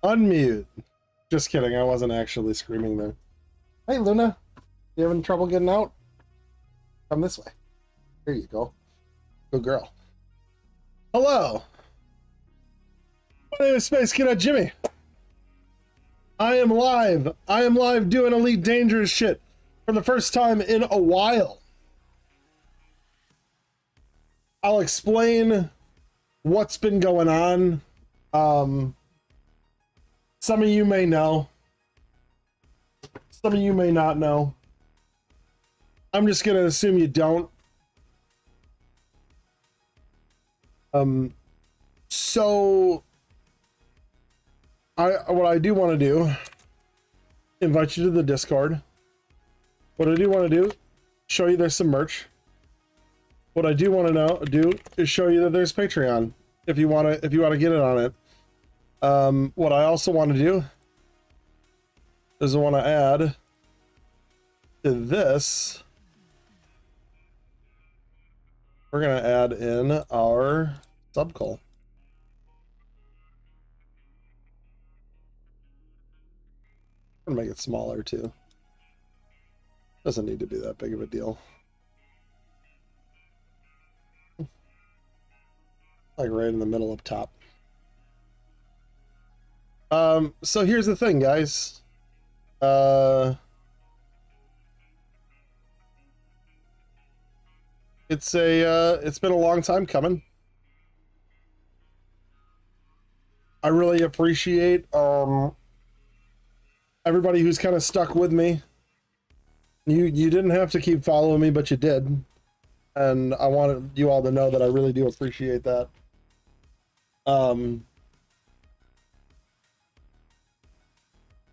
Unmute. Just kidding. I wasn't actually screaming there. Hey, Luna. You having trouble getting out? Come this way. Here you go. Good girl. Hello. My name is Space Cadet Jimmy. I am live. I am live doing Elite Dangerous shit for the first time in a while. I'll explain what's been going on. Some of you may know. Some of you may not know. I'm just gonna assume you don't. So what I do want to do, invite you to the Discord. What I do want to do, show you there's some merch. What I do want to do is show you that there's Patreon if you want to get it on it. What I also want to do is I want to add to this. We're gonna add in our subcall. I'm gonna make it smaller too. Doesn't need to be that big of a deal. Like right in the middle up top. So here's the thing, guys. It's been a long time coming. I really appreciate everybody who's kind of stuck with me. You didn't have to keep following me, but you did. And I wanted you all to know that I really do appreciate that.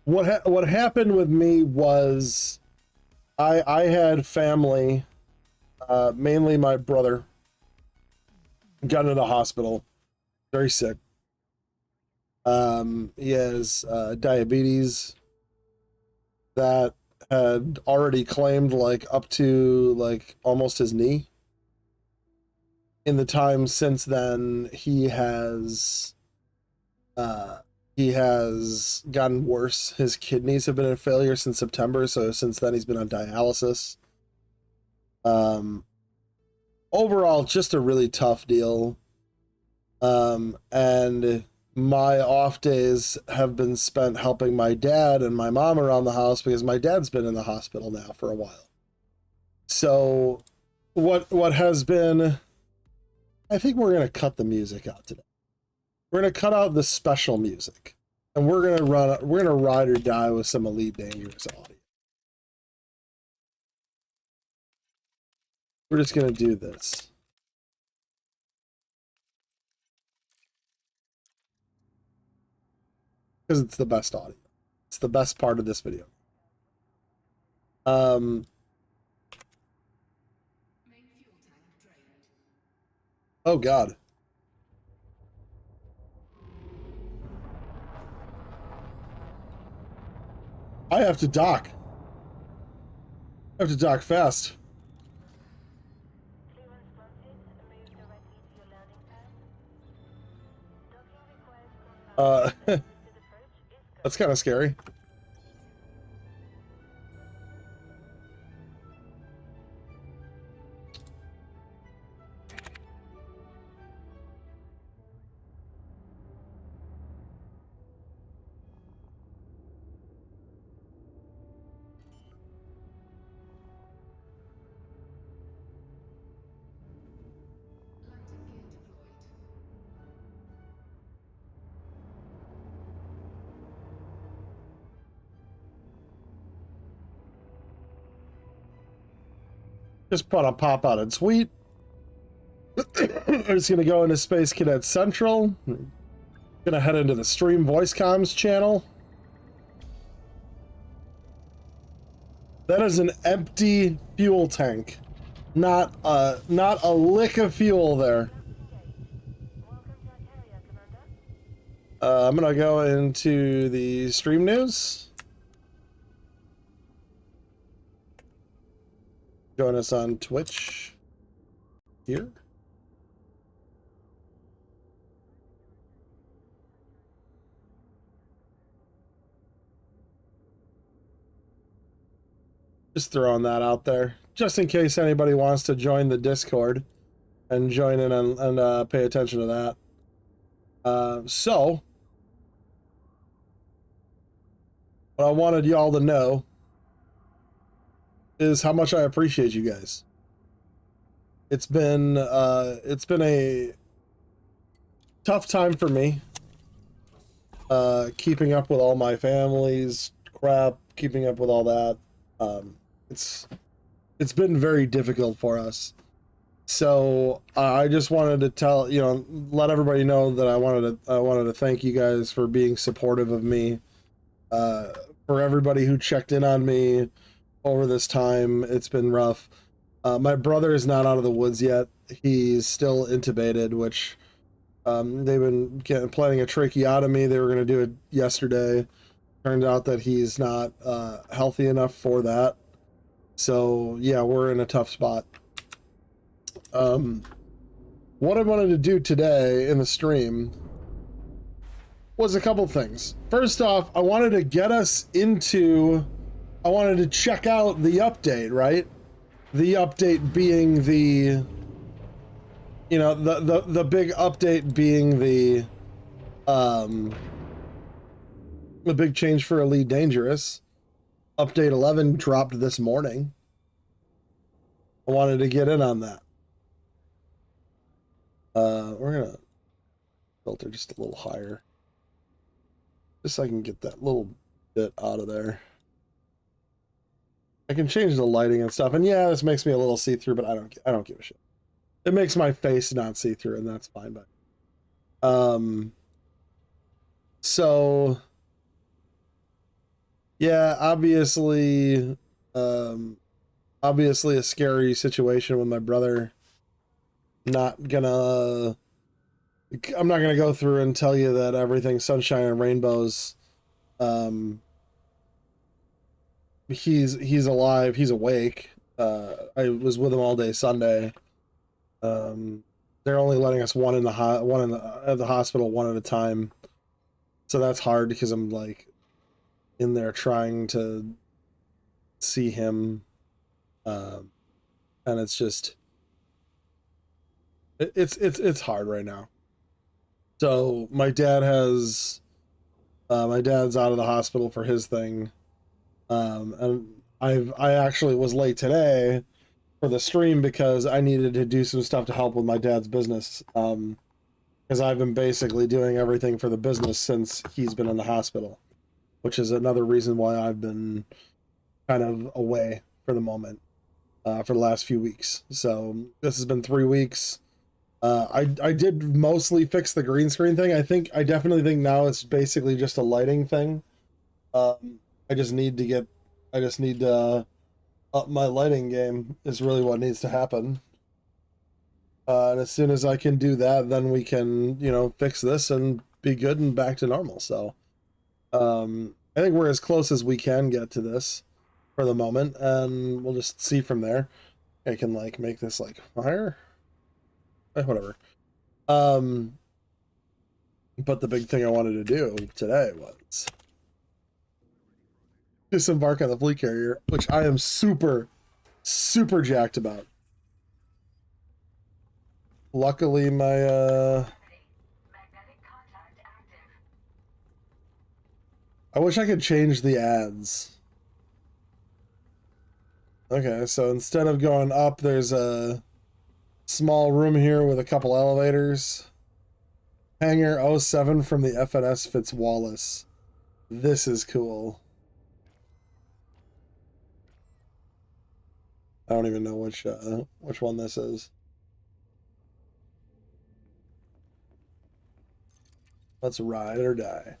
What happened with me was I had family, mainly my brother, got into the hospital, very sick. He has diabetes that had already claimed like up to like almost his knee. In the time since then, he has gotten worse. His kidneys have been in failure since September, so since then he's been on dialysis. Overall, just a really tough deal. And my off days have been spent helping my dad and my mom around the house because my dad's been in the hospital now for a while. So what has been, I think we're going to cut the music out today. We're going to cut out the special music and we're going to ride or die with some Elite Dangerous audio. We're just going to do this. Because it's the best audio. It's the best part of this video. Oh God. I have to dock. I have to dock fast. That's kind of scary. Just put a pop out and tweet. I'm just gonna go into Space Cadet Central. Gonna head into the stream voice comms channel. That is an empty fuel tank. Not a lick of fuel there. I'm gonna go into the stream news. Join us on Twitch here. Just throwing that out there, just in case anybody wants to join the Discord and join in and pay attention to that. So, what I wanted y'all to know is how much I appreciate you guys. It's been a tough time for me, keeping up with all my family's crap, keeping up with all that. It's been very difficult for us. So I just wanted to tell, let everybody know that I wanted to thank you guys for being supportive of me. For everybody who checked in on me over this time, it's been rough. My brother is not out of the woods yet. He's still intubated, which they've been planning a tracheotomy. They were going to do it yesterday. Turned out that he's not healthy enough for that. So yeah, we're in a tough spot. What I wanted to do today in the stream was a couple things. First off, I wanted to get us into, I wanted to check out the update, right? The update being the, the big update being the big change for Elite Dangerous. Update 11 dropped this morning. I wanted to get in on that. We're gonna filter just a little higher, just so I can get that little bit out of there. I can change the lighting and stuff, and yeah, this makes me a little see-through, but I don't give a shit. It makes my face not see-through, and that's fine. But so yeah, obviously a scary situation with my brother. I'm not gonna go through and tell you that everything's sunshine and rainbows. He's alive. He's awake. I was with him all day Sunday. They're only letting us one at the hospital, one at a time. So that's hard because I'm like in there trying to see him, and it's just it's hard right now. So my dad's out of the hospital for his thing, and I actually was late today for the stream because I needed to do some stuff to help with my dad's business, because I've been basically doing everything for the business since he's been in the hospital, which is another reason why I've been kind of away for the moment, for the last few weeks. So this has been 3 weeks. I did mostly fix the green screen thing. I definitely think now it's basically just a lighting thing. I just need to up my lighting game is really what needs to happen. And as soon as I can do that, then we can, fix this and be good and back to normal. So, I think we're as close as we can get to this for the moment, and we'll just see from there. I can make this higher. Whatever. But the big thing I wanted to do today was disembark on the fleet carrier, which I am super, super jacked about. Luckily, my I wish I could change the ads. Okay, so instead of going up, there's a small room here with a couple elevators. Hangar 07 from the FNS Fitzwallace. This is cool. I don't even know which one this is. Let's ride or die.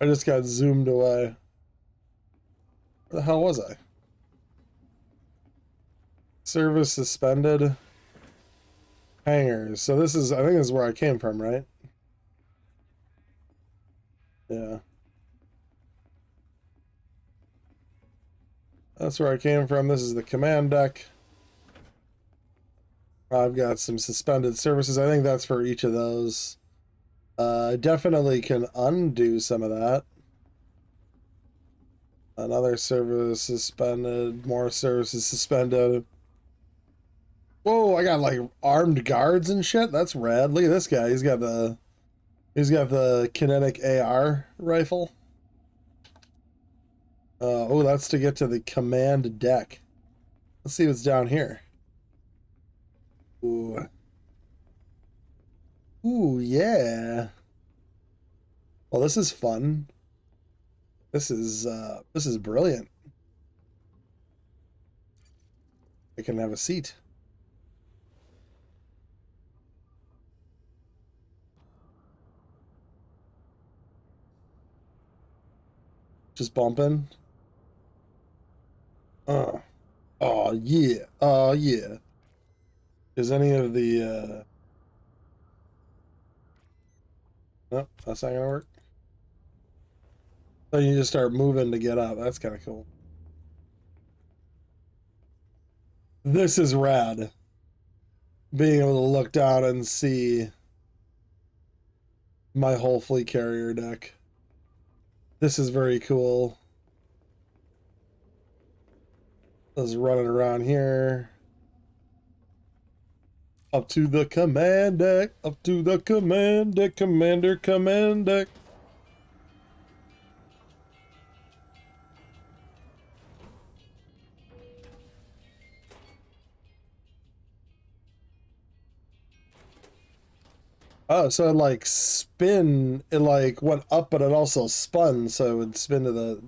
I just got zoomed away. Where the hell was I? Service suspended. Hangars. So this is, I think this is where I came from, right? Yeah. That's where I came from. This is the command deck. I've got some suspended services. I think that's for each of those. I definitely can undo some of that. Another service suspended. More services suspended. Whoa, I got like armed guards and shit. That's rad. Look at this guy. He's got the kinetic AR rifle. Oh, that's to get to the command deck. Let's see what's down here. Ooh. Ooh, yeah. Well, this is fun. This is brilliant. I can have a seat. Just bumping. Oh yeah. Oh yeah. Is any of the nope, that's not gonna work. So you just start moving to get up. That's kind of cool. This is rad. Being able to look down and see my whole fleet carrier deck. This is very cool. Just running around here. Up to the command deck. Up to the command deck. Commander command deck. Oh, so it like spin, it like went up, but it also spun, so it would spin to the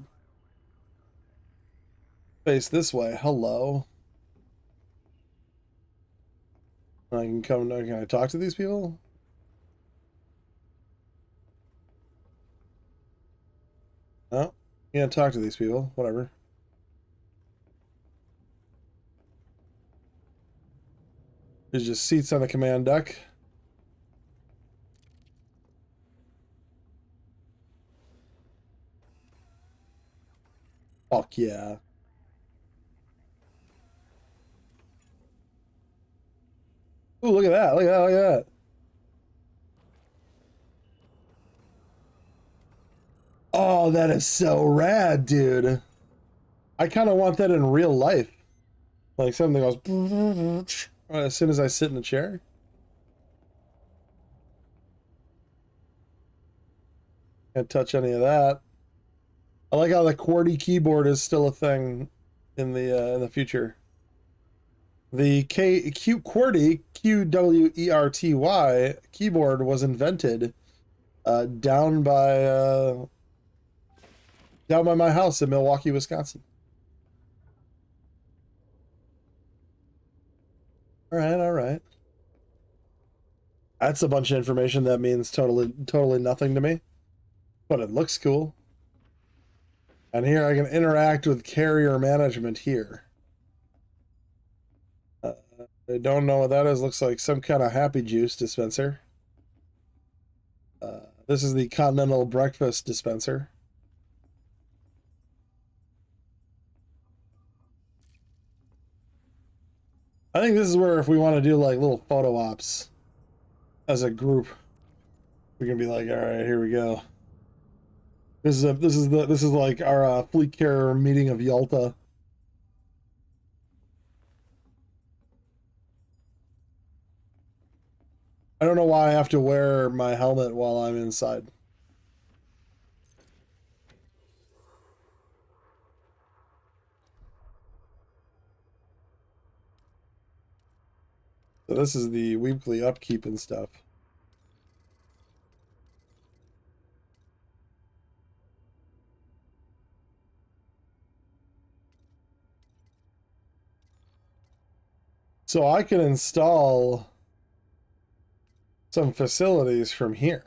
face this way. Hello. I can come, can I talk to these people? No, can't talk to these people, whatever. There's just seats on the command deck. Fuck yeah. Oh, look at that, look at that, look at that. Oh, that is so rad, dude. I kind of want that in real life. Like something goes as soon as I sit in a chair. Can't touch any of that. I like how the QWERTY keyboard is still a thing in the future. The QWERTY QWERTY keyboard was invented down by my house in Milwaukee, Wisconsin. All right, all right. That's a bunch of information that means totally nothing to me, but it looks cool. And here I can interact with carrier management here. I don't know what that is. Looks like some kind of happy juice dispenser. This is the continental breakfast dispenser. I think this is where if we want to do like little photo ops as a group, we can be like, all right, here we go. This is like our fleet care meeting of Yalta. I don't know why I have to wear my helmet while I'm inside. So this is the weekly upkeep and stuff. So I can install some facilities from here.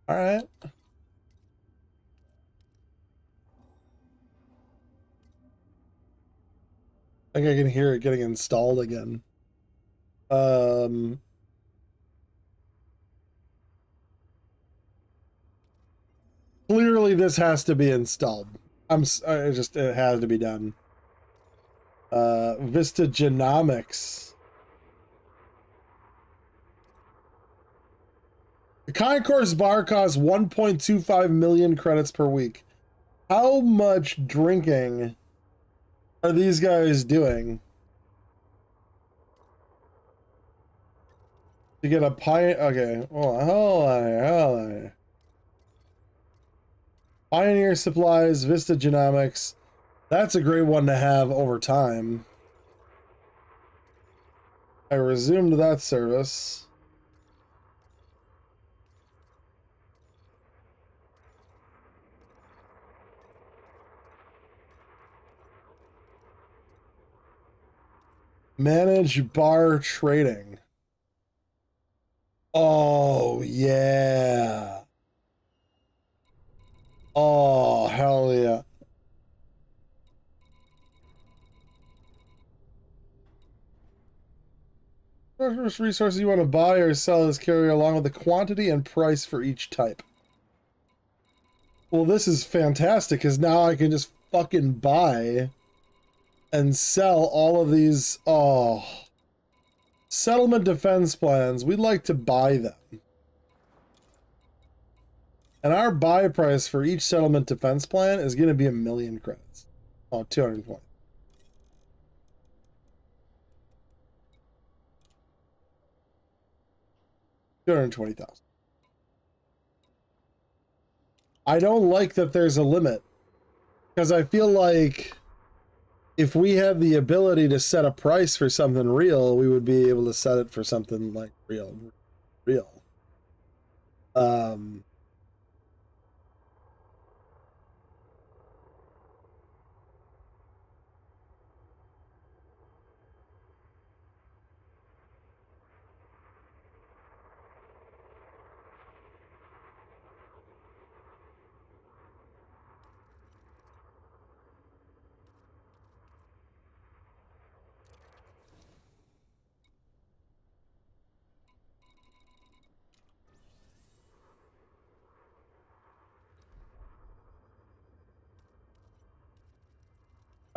All right. I think I can hear it getting installed again. Um, Literally, this has to be installed. It has to be done. Vista Genomics. The concourse bar costs 1.25 million credits per week. How much drinking are these guys doing to get a pint? Okay, hold on. Pioneer Supplies, Vista Genomics. That's a great one to have over time. I resumed that service. Manage bar trading. Oh, yeah. Oh, hell yeah. First resources you want to buy or sell is carried along with the quantity and price for each type. Well, this is fantastic because now I can just fucking buy and sell all of these. Oh, settlement defense plans. We'd like to buy them. And our buy price for each settlement defense plan is going to be 1 million credits. Oh, 220. $220,000. I don't like that there's a limit because I feel like if we had the ability to set a price for something real, we would be able to set it for something like real.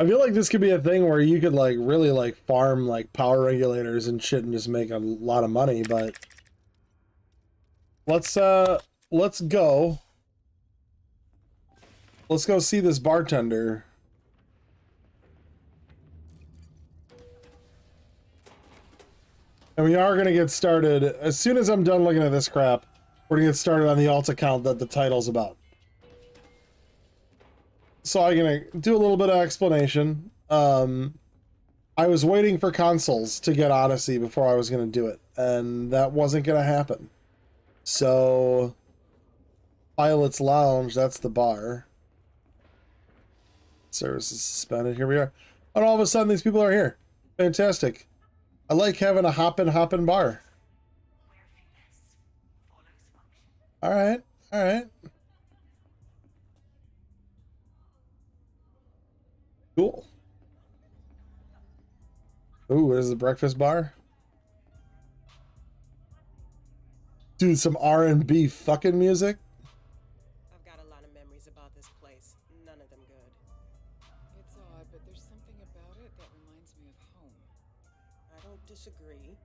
I feel like this could be a thing where you could like really like farm like power regulators and shit and just make a lot of money, but let's go. Let's go see this bartender. And we are gonna get started as soon as I'm done looking at this crap. We're gonna get started on the alt account that the title's about. So I'm gonna do a little bit of explanation. I was waiting for consoles to get Odyssey before I was gonna do it, and that wasn't gonna happen. So, Pilot's Lounge, that's the bar. Service is suspended. Here we are. And all of a sudden, these people are here. Fantastic. I like having a hoppin' bar. All right, all right. Cool. Ooh, there's the breakfast bar. Dude, some R&B fucking music. I've got a lot of memories about this place. None of them good. It's odd, but there's something about it that reminds me of home. I don't disagree.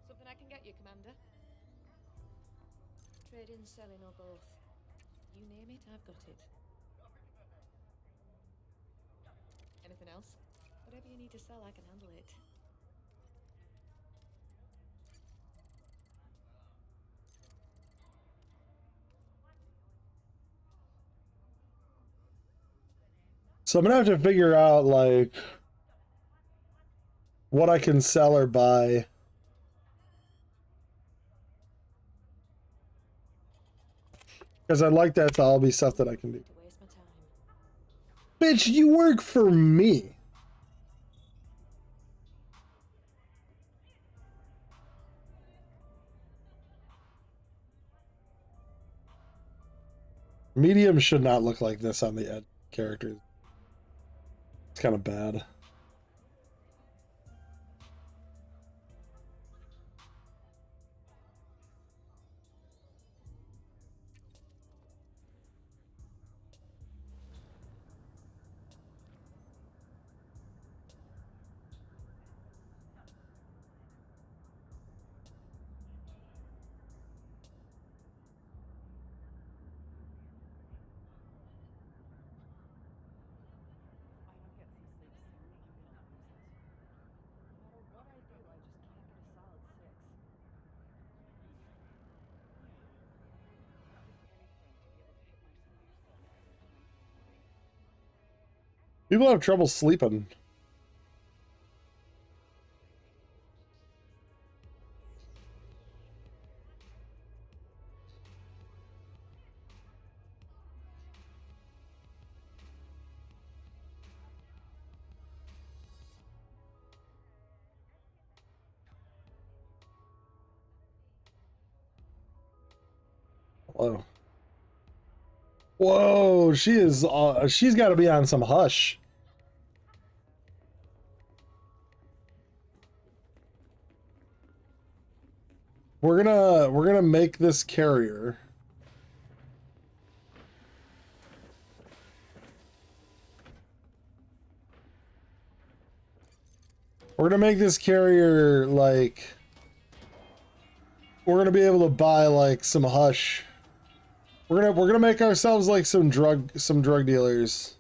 Something I can get you, Commander? Trading, selling, or both. You name it, I've got it. Anything else? Whatever you need to sell, I can handle it. So I'm gonna have to figure out like what I can sell or buy. Because I'd like that to all be stuff that I can do. To waste my time. Bitch, you work for me. Medium should not look like this on the Ed characters. It's kind of bad. People have trouble sleeping. Whoa. Whoa, she is, she's got to be on some hush. We're gonna make this carrier. We're gonna make this carrier like, we're gonna be able to buy like some hush. We're gonna make ourselves like some drug dealers.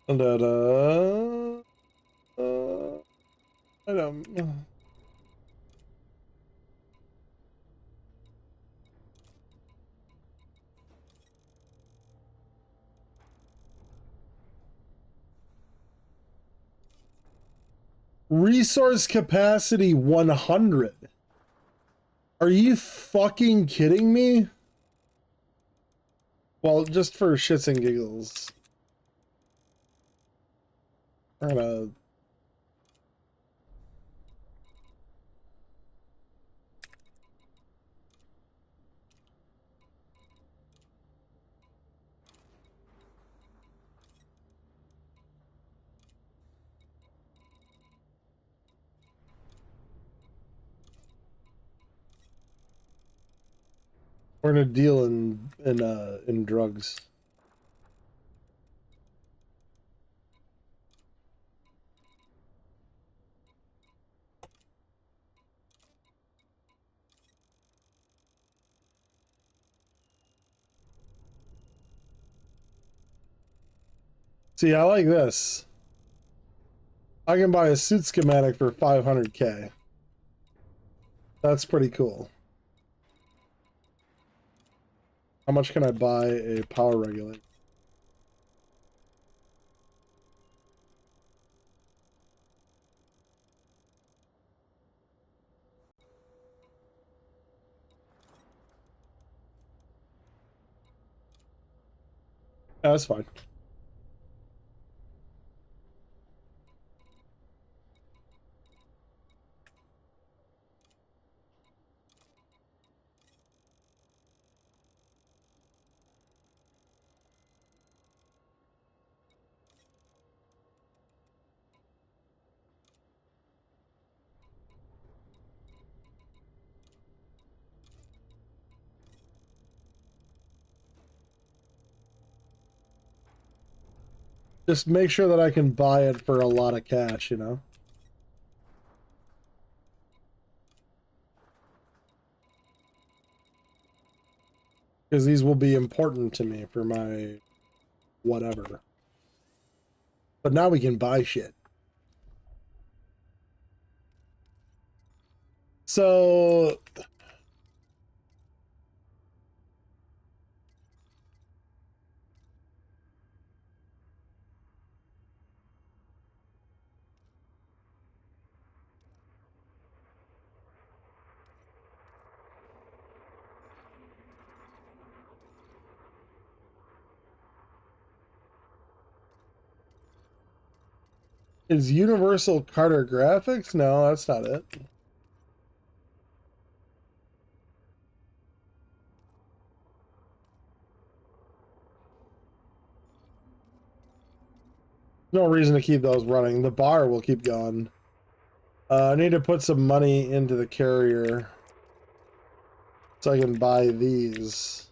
Da-da. I don't. Resource capacity 100. Are you fucking kidding me? Well, just for shits and giggles. We're gonna... We're gonna deal in drugs. See, I like this. I can buy a suit schematic for 500K. That's pretty cool. How much can I buy a power regulator? Yeah, that's fine. Just make sure that I can buy it for a lot of cash, you know? Because these will be important to me for my whatever. But now we can buy shit. So... Is Universal Carter Graphics? No, that's not it. No reason to keep those running. The bar will keep going. I need to put some money into the carrier so I can buy these.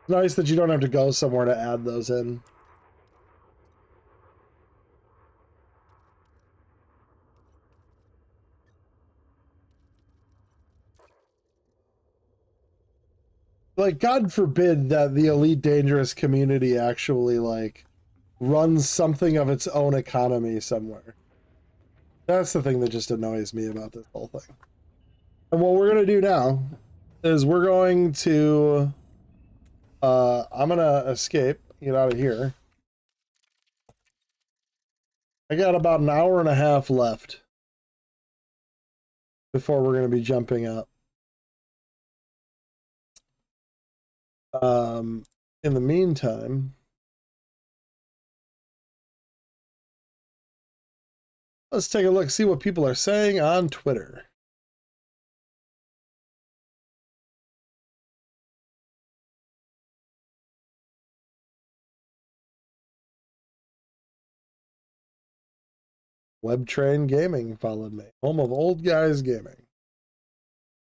It's nice that you don't have to go somewhere to add those in. like, God forbid that the Elite Dangerous community actually, like, runs something of its own economy somewhere. That's the thing that just annoys me about this whole thing. And what we're going to do now is we're going to, I'm going to escape, get out of here. I got about an hour and a half left before we're going to be jumping out. In the meantime, let's take a look, see what people are saying on Twitter. WebTrain Gaming followed me. Home of old guys gaming.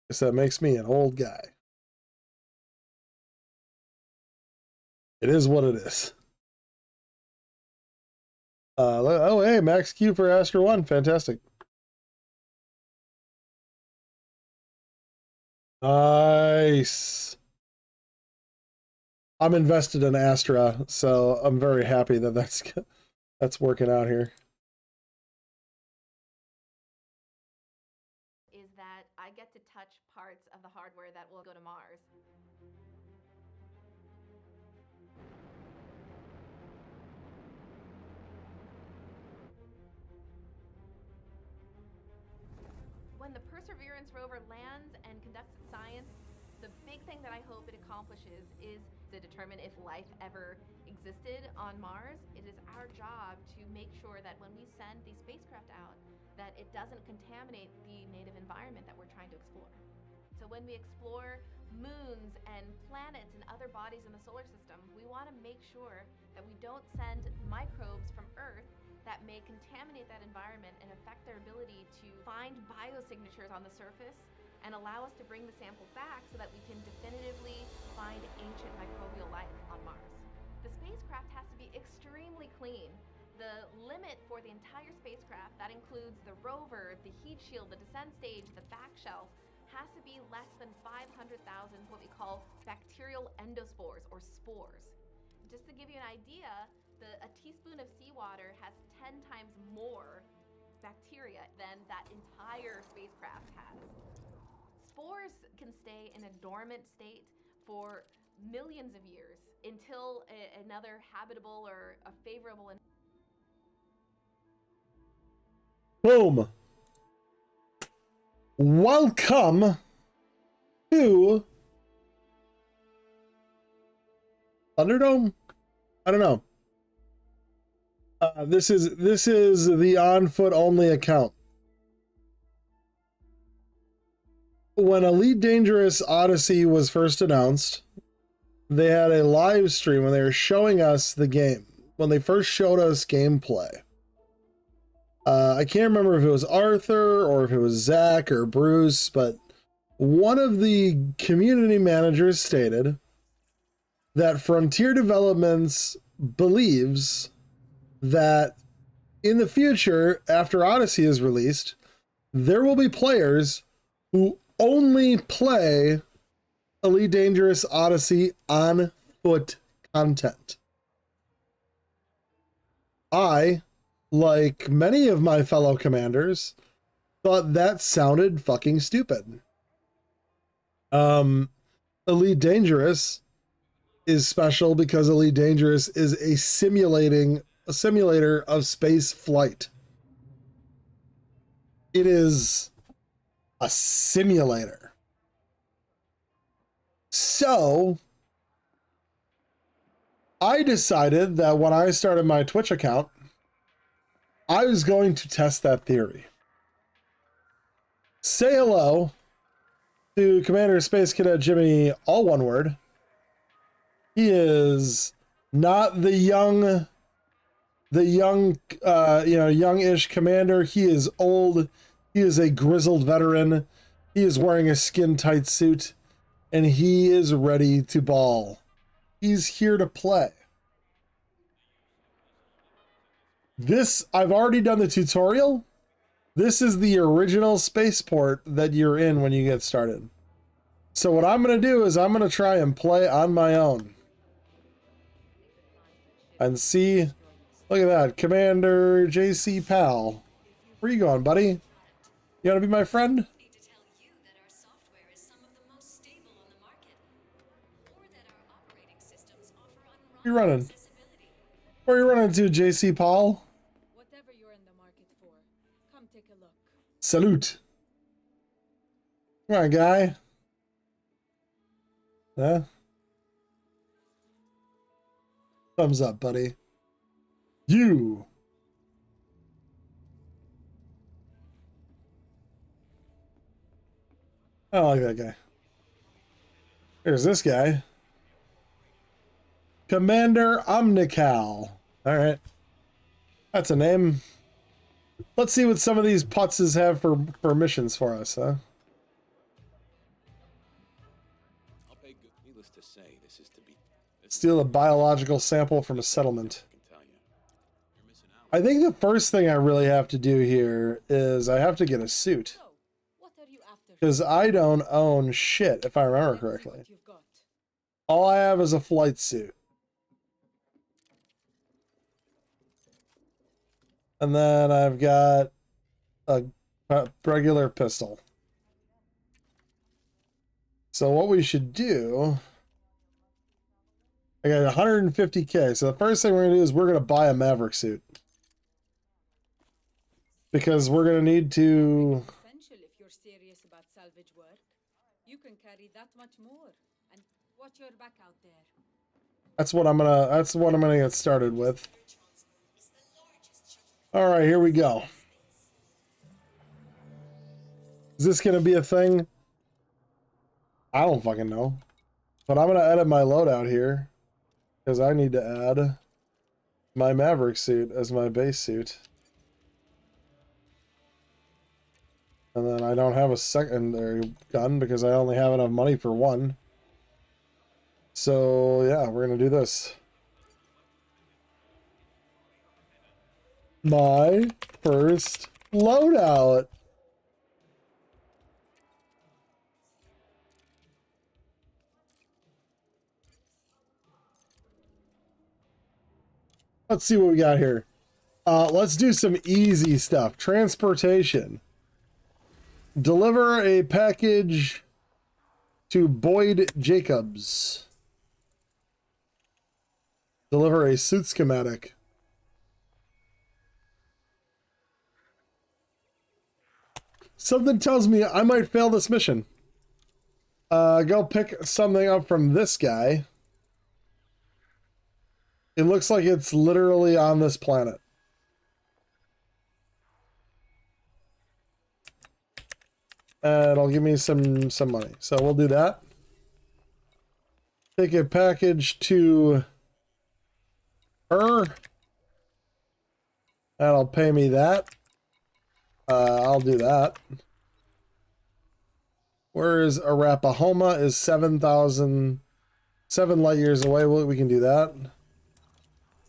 Guess that makes me an old guy. It is what it is. Oh, hey, Max Q for Astra 1. Fantastic. Nice. I'm invested in Astra, so I'm very happy that that's working out here. Is that I get to touch parts of the hardware that will go to Mars. When the Perseverance rover lands and conducts its science, the big thing that I hope it accomplishes is to determine if life ever existed on Mars. It is our job to make sure that when we send these spacecraft out, that it doesn't contaminate the native environment that we're trying to explore. So when we explore moons and planets and other bodies in the solar system, we want to make sure that we don't send microbes from Earth that may contaminate that environment and affect their ability to find biosignatures on the surface and allow us to bring the sample back so that we can definitively find ancient microbial life on Mars. The spacecraft has to be extremely clean. The limit for the entire spacecraft, that includes the rover, the heat shield, the descent stage, the back shelf, has to be less than 500,000 what we call bacterial endospores or spores. Just to give you an idea, a teaspoon of seawater has 10 times more bacteria than that entire spacecraft has. Spores can stay in a dormant state for millions of years until another habitable or a favorable Boom. Welcome to Thunderdome? I don't know. This is the on foot only account. When Elite Dangerous Odyssey was first announced, they had a live stream when they were showing us the game. When they first showed us gameplay. I can't remember if it was Arthur or if it was Zach or Bruce, but one of the community managers stated that Frontier Developments believes that in the future, after Odyssey is released, there will be players who only play Elite Dangerous Odyssey on foot content. I, like many of my fellow commanders, thought that sounded fucking stupid. Elite Dangerous is special because Elite Dangerous is a simulator of space flight. It is a simulator. So I decided that when I started my Twitch account, I was going to test that theory. Say hello to Commander Space Cadet Jimmy, all one word. He is not the youngish commander. He is old. He is a grizzled veteran. He is wearing a skin-tight suit, and he is ready to ball. He's here to play. This, I've already done the tutorial. This is the original spaceport that you're in when you get started. So what I'm going to do is I'm going to try and play on my own. And see, look at that, Commander JC Pal. Where you going, buddy? You want to be my friend? Where you running? Where are you running to, JC Paul? Whatever you're in the market for, come take a look. Salute. Come on, guy. Huh? Thumbs up, buddy. You. I don't like that guy. There's this guy. Commander Omnical. Alright. That's a name. Let's see what some of these putzes have for missions for us, huh? I'll pay good. Needless to say, this is to be. Steal a biological sample from a settlement. I think the first thing I really have to do here is I have to get a suit. So, what are you after? Because I don't own shit, if I remember Let's see correctly. what you've got. All I have is a flight suit. And then I've got a regular pistol. So what we should do... I got 150k. So the first thing we're going to do is we're going to buy a Maverick suit. Because we're going to need to... Essential if you're serious about salvage work. You can carry that much more. And watch your back out there. That's what I'm gonna get started with. Alright, here we go. Is this gonna be a thing? I don't fucking know. But I'm gonna edit my loadout here. Because I need to add my Maverick suit as my base suit. And then I don't have a secondary gun because I only have enough money for one. So yeah, we're gonna do this. My first loadout. Let's see what we got here. Let's do some easy stuff. Transportation. Deliver a package to Boyd Jacobs. Deliver a suit schematic. Something tells me I might fail this mission. Go pick something up from this guy. It looks like it's literally on this planet. And it'll give me some money. So we'll do that. Take a package to her. That'll pay me that. I'll do that. Whereas Arapahoe is 7,000, 7 light years away. Well, we can do that.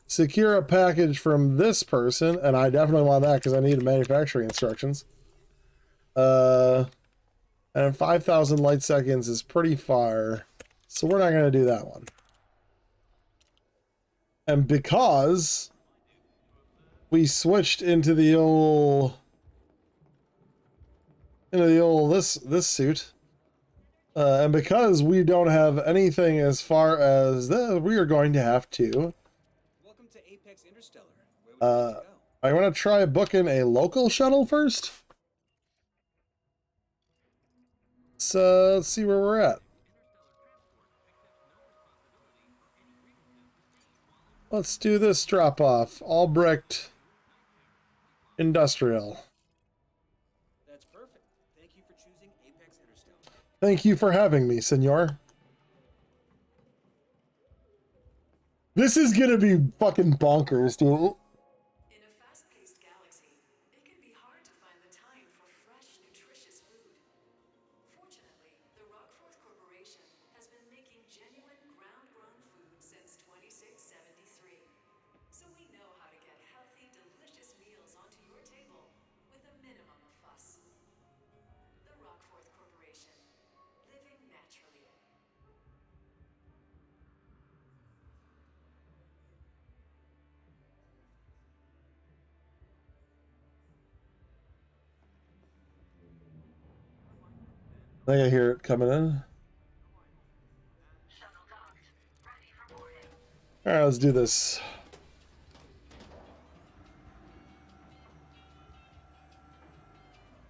Secure a package from this person, and I definitely want that because I need manufacturing instructions. And 5,000 light seconds is pretty far, so we're not going to do that one. And because we switched into the old this suit, and because we don't have anything as far as that, we are going to have to. Welcome to Apex Interstellar. Where would you like to go? I want to try booking a local shuttle first. So let's see where we're at. Let's do this drop off. Albrecht Industrial. That's perfect. Thank you for choosing Apex Interstellar. Thank you for having me, senor. This is gonna be fucking bonkers, dude. In a fast-paced galaxy, it can be hard to find the time for fresh, nutritious food. Fortunately, the Rockforth Corporation has been making genuine ground-grown food since 2673. So we know how to get healthy, delicious meals onto your table with a minimum of fuss. The Rockforth Corporation. Living naturally. I think I hear it coming in. Alright, let's do this.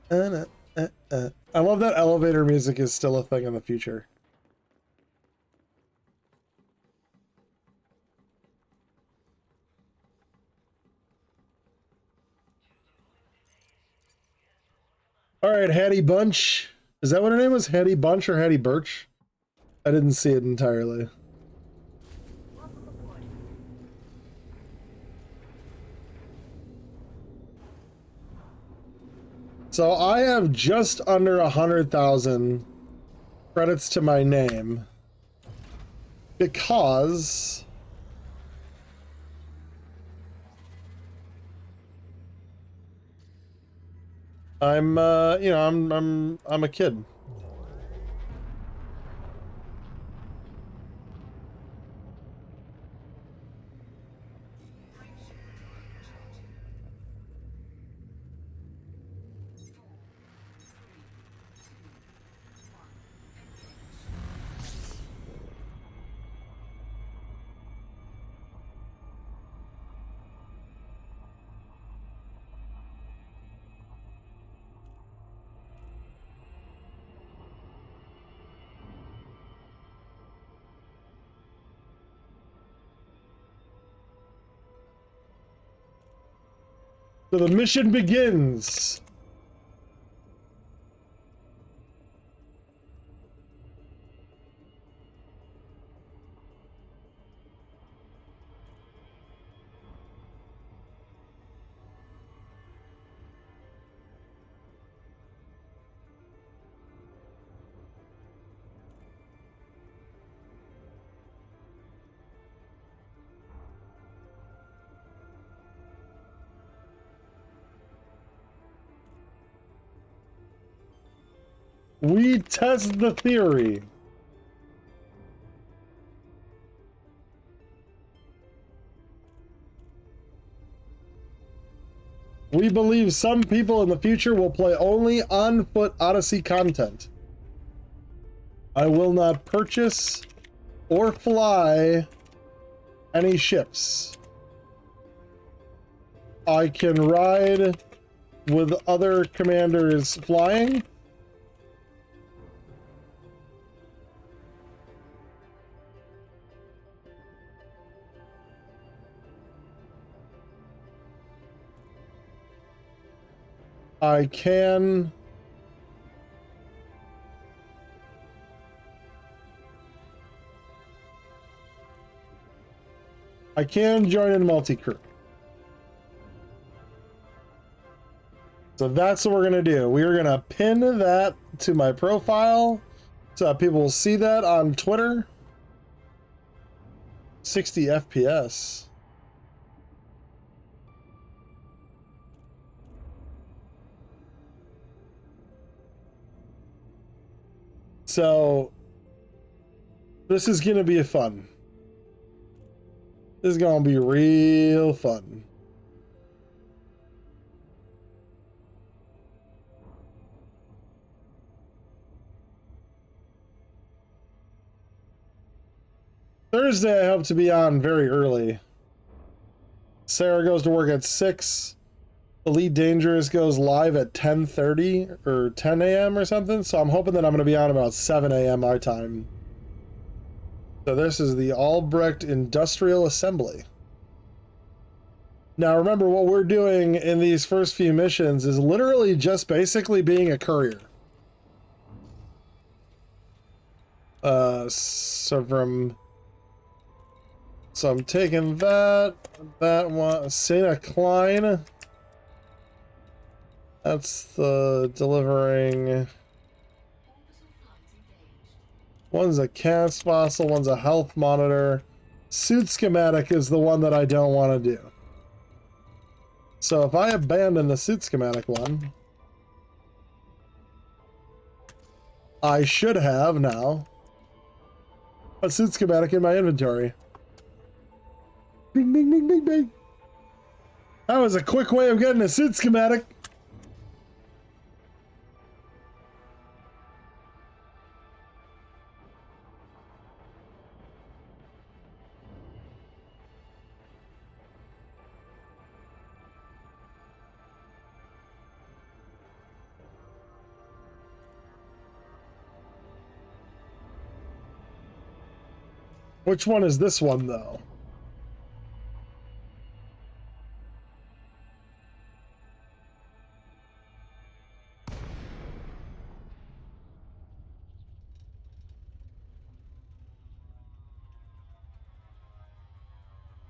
I love that elevator music is still a thing in the future. Alright, Hattie Bunch. Is that what her name was? Hattie Bunch or Hattie Birch? I didn't see it entirely. So I have just under 100,000 credits to my name because I'm you know, I'm a kid. So the mission begins. We test the theory. We believe some people in the future will play only on-foot Odyssey content. I will not purchase or fly any ships. I can ride with other commanders flying. I can join in multi-crew. So that's what we're gonna do. We're gonna pin that to my profile so that people will see that on Twitter. 60 FPS. So this is gonna be fun. This is gonna be real fun. Thursday I hope to be on very early. Sarah goes to work at 6. Elite Dangerous goes live at 10:30 or 10 a.m. or something, so I'm hoping that I'm going to be on about 7 a.m. my time. So this is the Albrecht Industrial Assembly. Now remember, what we're doing in these first few missions is literally just basically being a courier. So I'm taking that one, Santa Klein. That's the delivering. One's a cast fossil, one's a health monitor. Suit schematic is the one that I don't want to do. So if I abandon the suit schematic one, I should have now a suit schematic in my inventory. Bing, bing, bing, bing, bing. That was a quick way of getting a suit schematic. Which one is this one, though?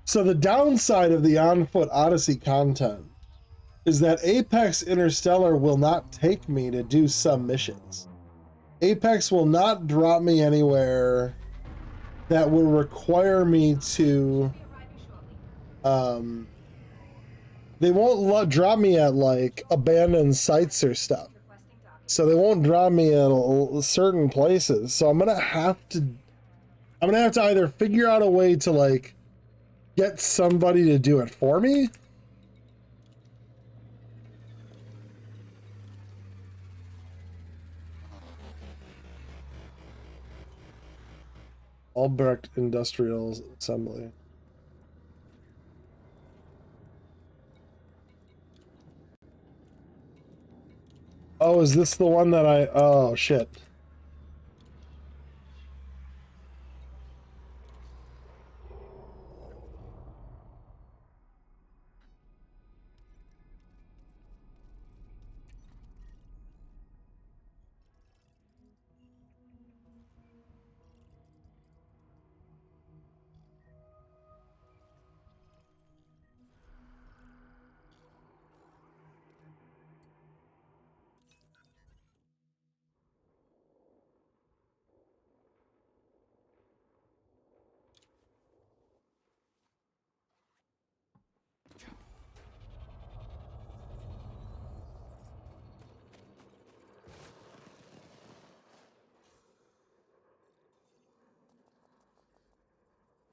So the downside of the On-Foot Odyssey content is that Apex Interstellar will not take me to do some missions. Apex will not drop me anywhere that will require me to they won't drop me at like abandoned sites or stuff, so they won't drop me at certain places. So I'm gonna have to either figure out a way to like get somebody to do it for me, Albrecht Industrial Assembly. Oh, is this the one that oh shit.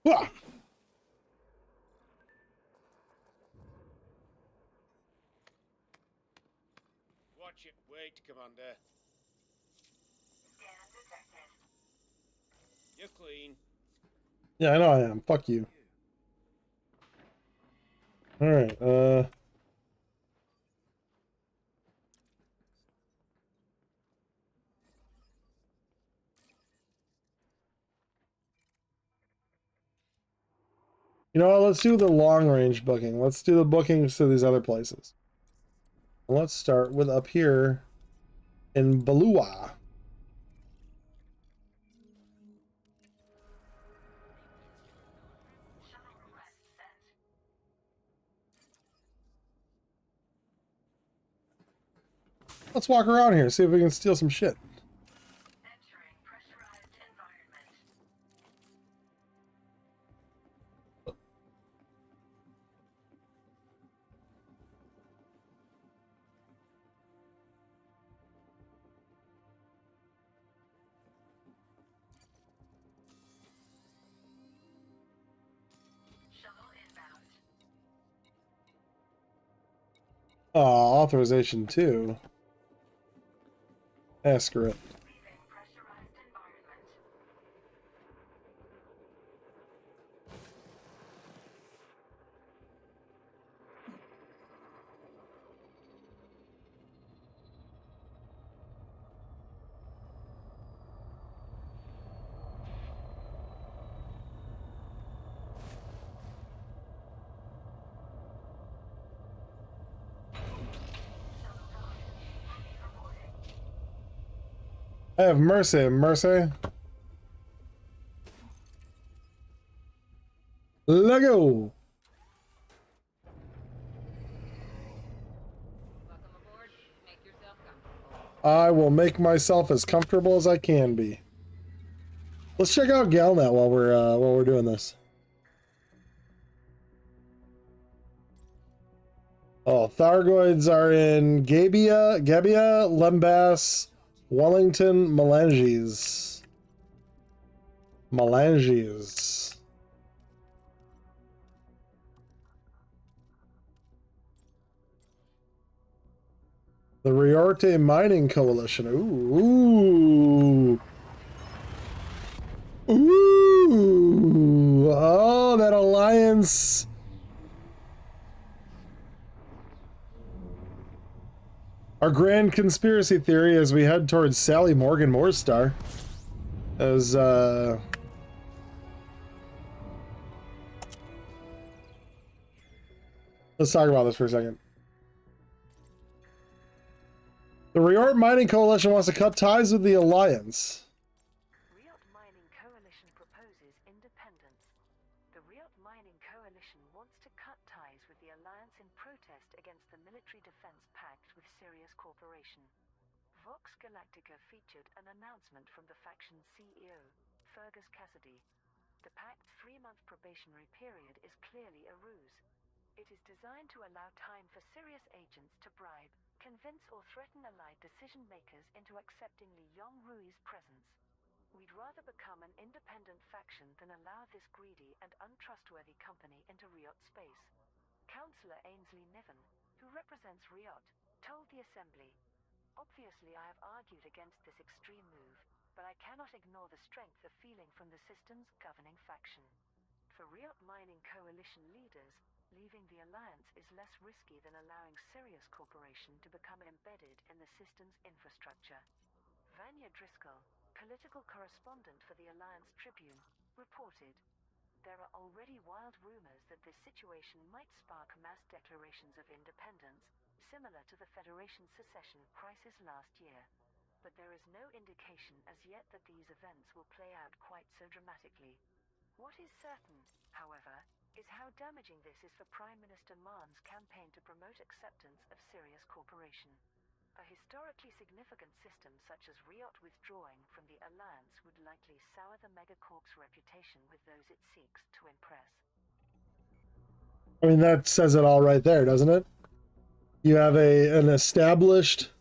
Ah! Watch it. Wait, Commander. You're clean. Yeah, I know I am. Fuck you. All right. You know what? Let's do the long range booking. Let's do the bookings to these other places. Let's start with up here in Balua. Let's walk around here, see if we can steal some shit. Authorization 2. Screw it. I have mercy, mercy. Lego. I will make myself as comfortable as I can be. Let's check out Galnet while we're doing this. Oh, Thargoids are in Gabia, Lembas, Wellington, Melanges. The Riorte Mining Coalition. Ooh. Oh, that alliance. Our grand conspiracy theory as we head towards Sally Morgan Moorstar is Let's talk about this for a second. The Riort Mining Coalition wants to cut ties with the Alliance. Riot Mining Coalition proposes independence. The Riot Mining Coalition wants to cut ties with the Alliance in protest against the Military Defense Pact with Sirius Corporation. Vox Galactica featured an announcement from the faction's CEO, Fergus Cassidy. The Pact's 3-month probationary period is clearly a ruse. It is designed to allow time for Sirius agents to bribe, convince or threaten allied decision-makers into accepting Li Yongrui's presence. We'd rather become an independent faction than allow this greedy and untrustworthy company into Riot space. Councillor Ainsley Niven, who represents Riot, told the Assembly, "Obviously I have argued against this extreme move, but I cannot ignore the strength of feeling from the system's governing faction. For Riot Mining Coalition leaders, leaving the Alliance is less risky than allowing Sirius Corporation to become embedded in the system's infrastructure." Vanya Driscoll, political correspondent for the Alliance Tribune, reported, "There are already wild rumors that this situation might spark mass declarations of independence, similar to the Federation's secession crisis last year. But there is no indication as yet that these events will play out quite so dramatically. What is certain, however, is how damaging this is for Prime Minister Mahn's campaign to promote acceptance of Sirius Corporation. A historically significant system such as Riot withdrawing from the Alliance would likely sour the Megacorp's reputation with those it seeks to impress." I mean, that says it all right there, doesn't it? You have an established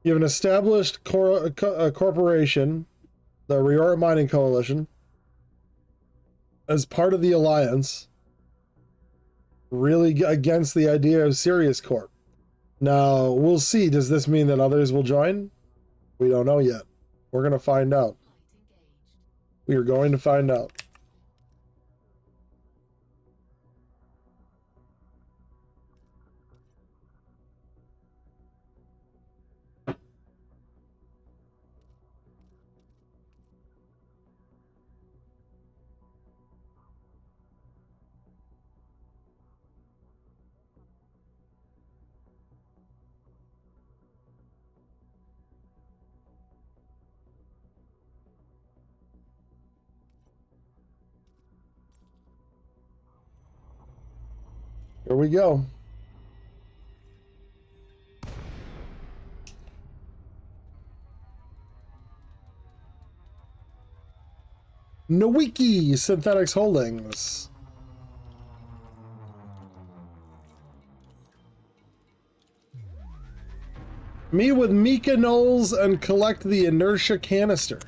corporation, the Riort Mining Coalition, as part of the Alliance, really against the idea of Sirius Corp. Now, we'll see. Does this mean that others will join? We don't know yet. We're going to find out. We are going to find out. Here we go. Nowiki Synthetics Holdings. Meet with Mika Knowles and collect the inertia canister.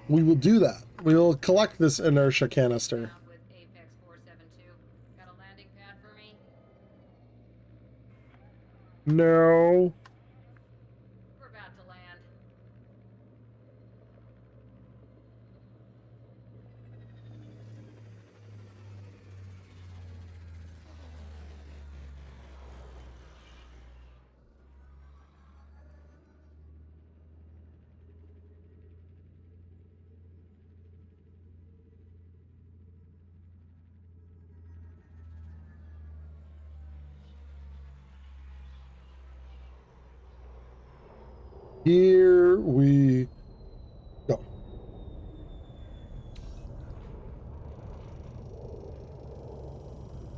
We will do that. We will collect this inertia canister. With Apex 472. Got a landing pad for me? No. We're about to land. Here we go.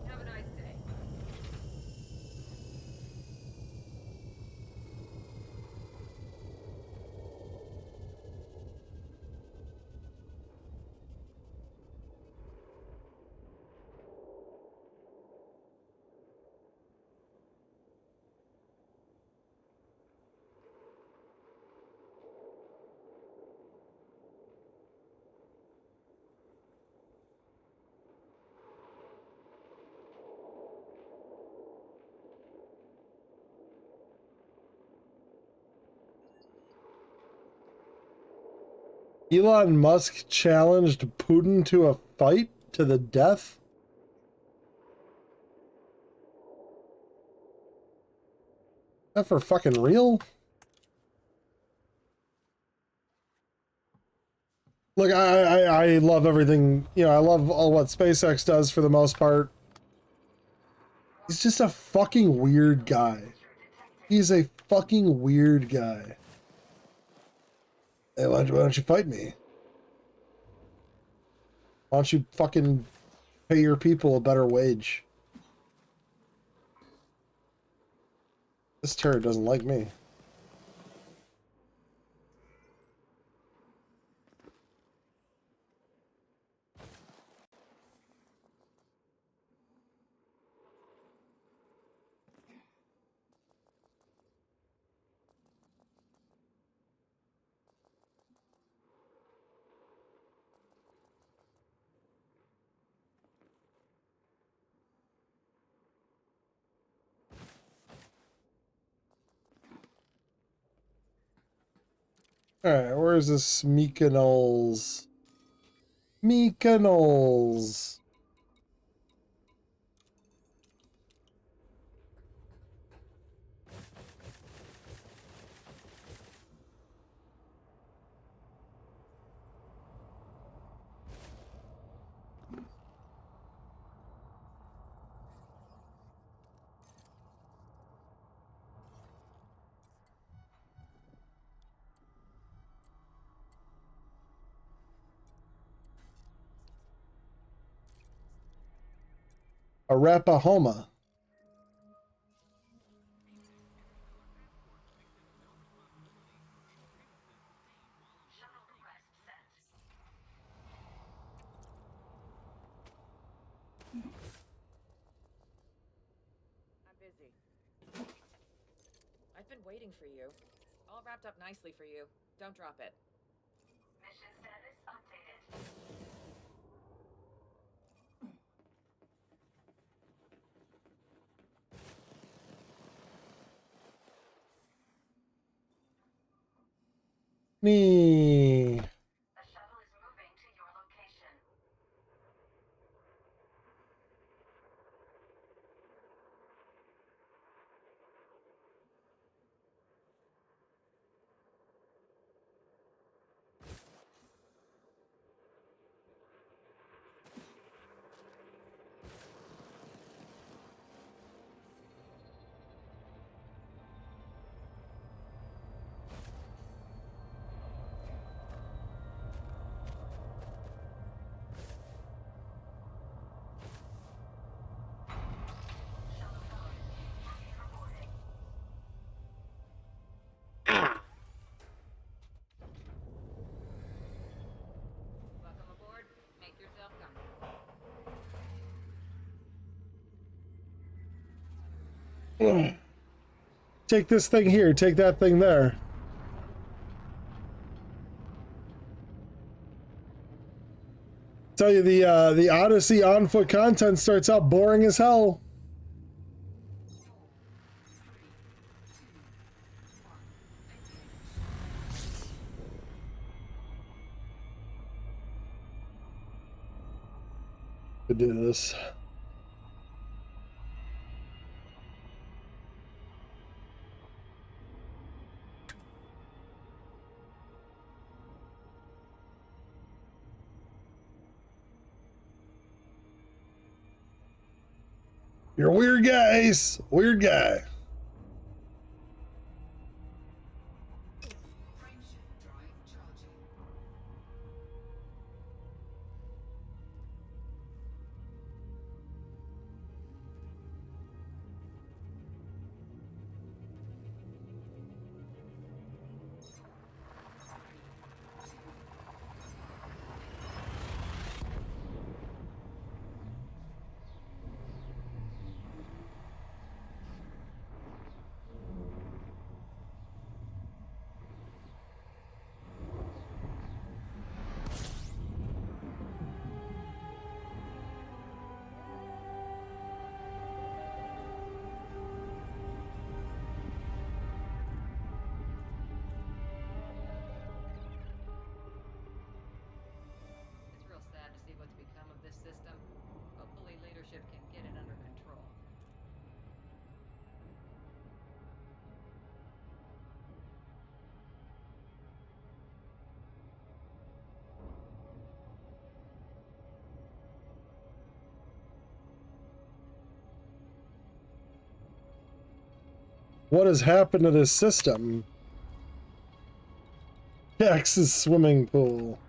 Have a nice day. Elon Musk challenged Putin to a fight to the death? Is that for fucking real? Look, I love everything, you know, I love all what SpaceX does for the most part. He's just a fucking weird guy. He's a fucking weird guy. Hey, why don't you fight me? Why don't you fucking pay your people a better wage? This turret doesn't like me. Alright, where's this Mykonos? Mykonos! Arapahoma. I'm busy. I've been waiting for you. All wrapped up nicely for you. Don't drop it. Mission status updated. Me. A shuttle is moving to your location. Welcome aboard. Make yourself comfortable. Take this thing here, take that thing there. Tell you the Odyssey on foot content starts out boring as hell. To do this. You're a weird guy, Ace. Weird guy. Frameshift drive charging. What has happened to this system? Jax's swimming pool.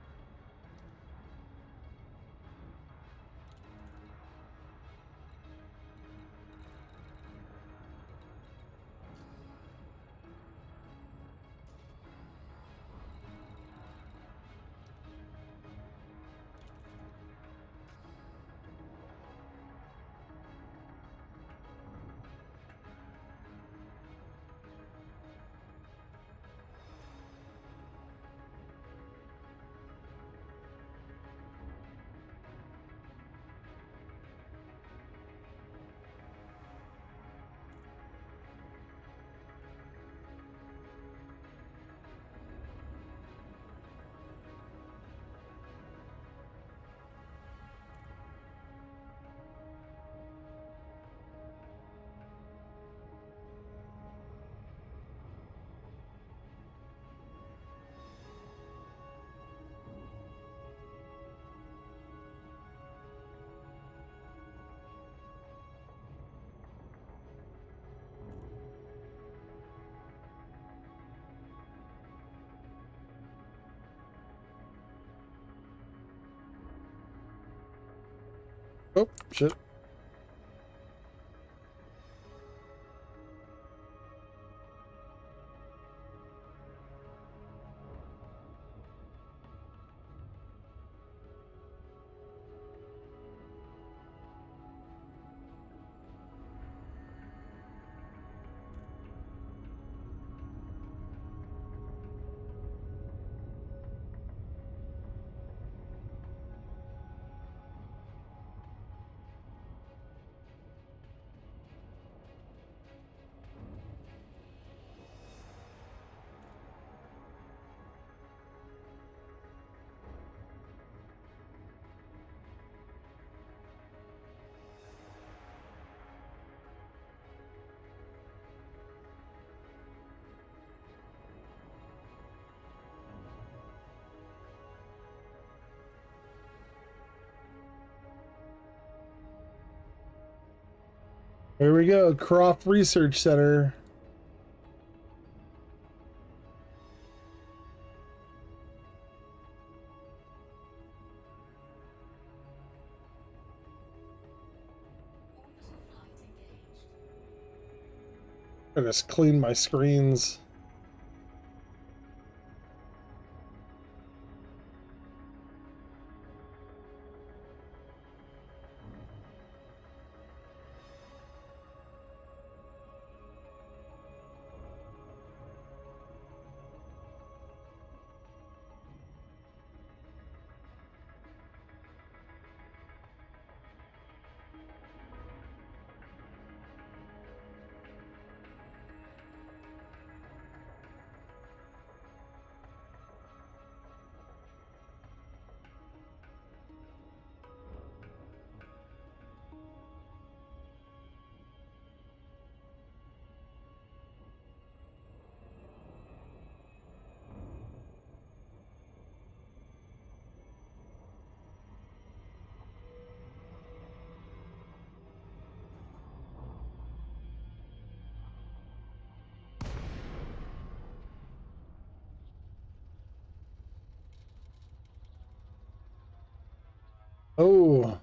Oh, shit. Here we go, Croft Research Center. I just clean my screens. Oh,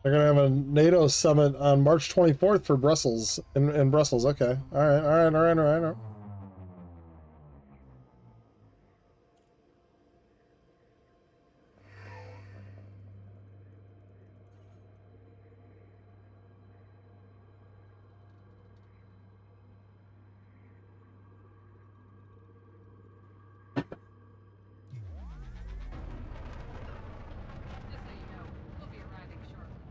they're gonna have a NATO summit on March 24th for Brussels in Brussels. Okay, all right, all right, all right, all right. All right. Just so you know, we'll be arriving shortly.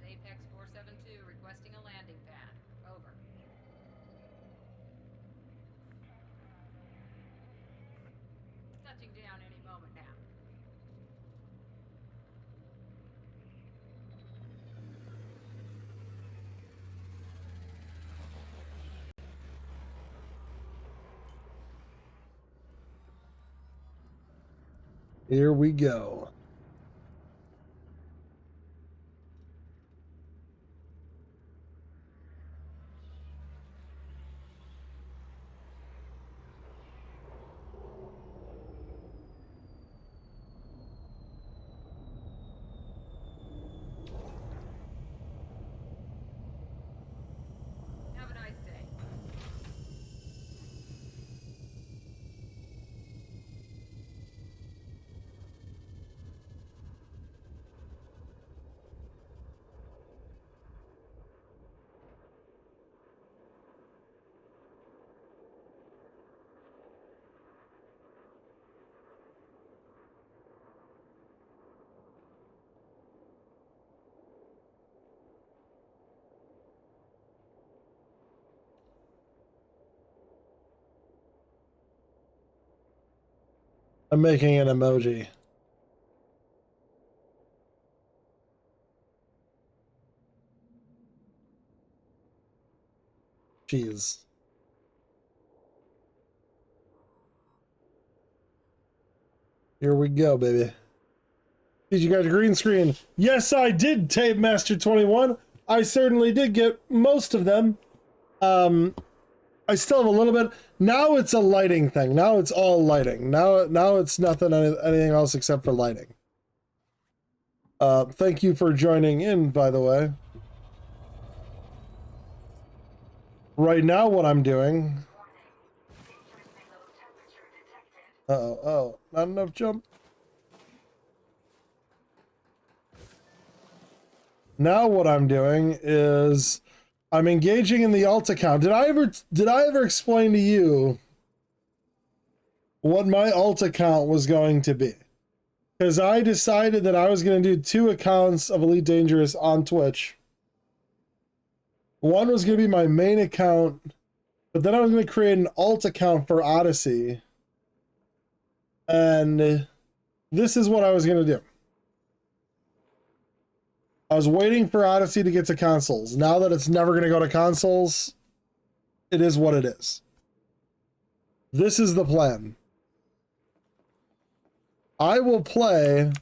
This is Apex 472 requesting a landing pad. Over. Touching down any moment now. Here we go. I'm making an emoji. Jeez. Here we go, baby. Did you guys green screen? Yes, I did, Tape Master 21. I certainly did get most of them. I still have a little bit. Now it's a lighting thing. Now it's all lighting. Now it's nothing anything else except for lighting. Thank you for joining in, by the way. Right now what I'm doing... oh, not enough jump. Now what I'm doing is I'm engaging in the alt account. Did I ever explain to you what my alt account was going to be? Because I decided that I was going to do 2 accounts of Elite Dangerous on Twitch. One was going to be my main account, but then I was going to create an alt account for Odyssey. And this is what I was going to do. I was waiting for Odyssey to get to consoles. Now that it's never going to go to consoles, it is what it is. This is the plan. I will play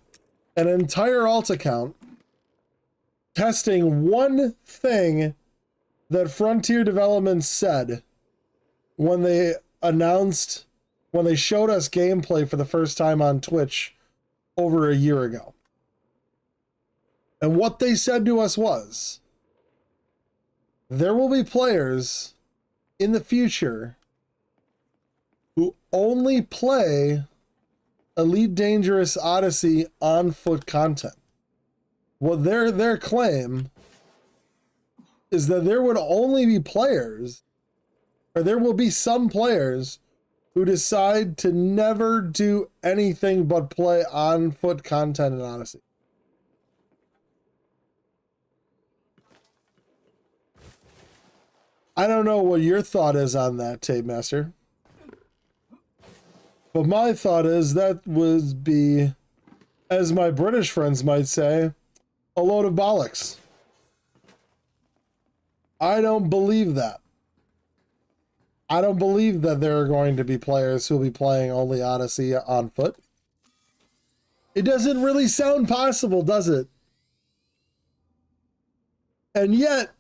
an entire alt account testing one thing that Frontier Development said when they showed us gameplay for the first time on Twitch over a year ago. And what they said to us was, there will be players in the future who only play Elite Dangerous Odyssey on foot content. Well, their claim is that there would only be players, or there will be some players who decide to never do anything but play on foot content in Odyssey. I don't know what your thought is on that, Tape Master. But my thought is that would be, as my British friends might say, a load of bollocks. I don't believe that. I don't believe that there are going to be players who will be playing only Odyssey on foot. It doesn't really sound possible, does it? And yet,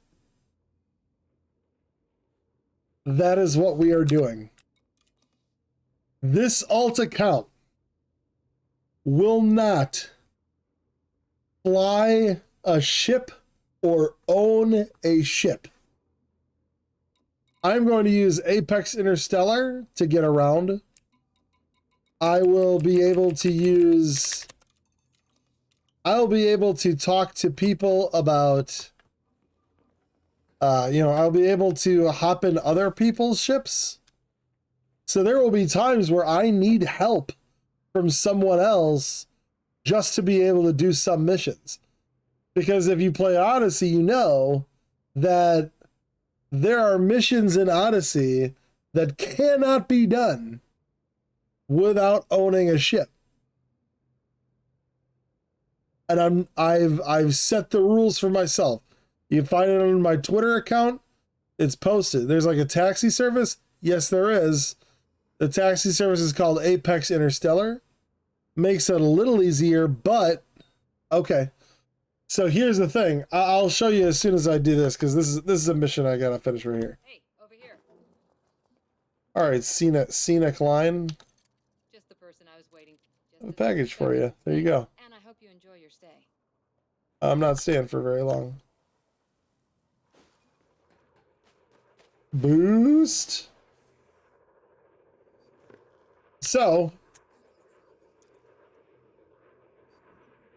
that is what we are doing. This alt account will not fly a ship or own a ship. I'm going to use Apex Interstellar to get around. I will be able to use... I'll be able to talk to people about... I'll be able to hop in other people's ships. So there will be times where I need help from someone else just to be able to do some missions. Because if you play Odyssey, you know that there are missions in Odyssey that cannot be done without owning a ship. And I've set the rules for myself. You can find it on my Twitter account. It's posted. There's like a taxi service. Yes, there is. The taxi service is called Apex Interstellar. Makes it a little easier, but okay. So here's the thing. I'll show you as soon as I do this, because this is a mission I gotta finish right here. Hey, over here. All right, scenic line. Just the person I was waiting. A package for you. There you go. And I hope you enjoy your stay. I'm not staying for very long. Boost. So,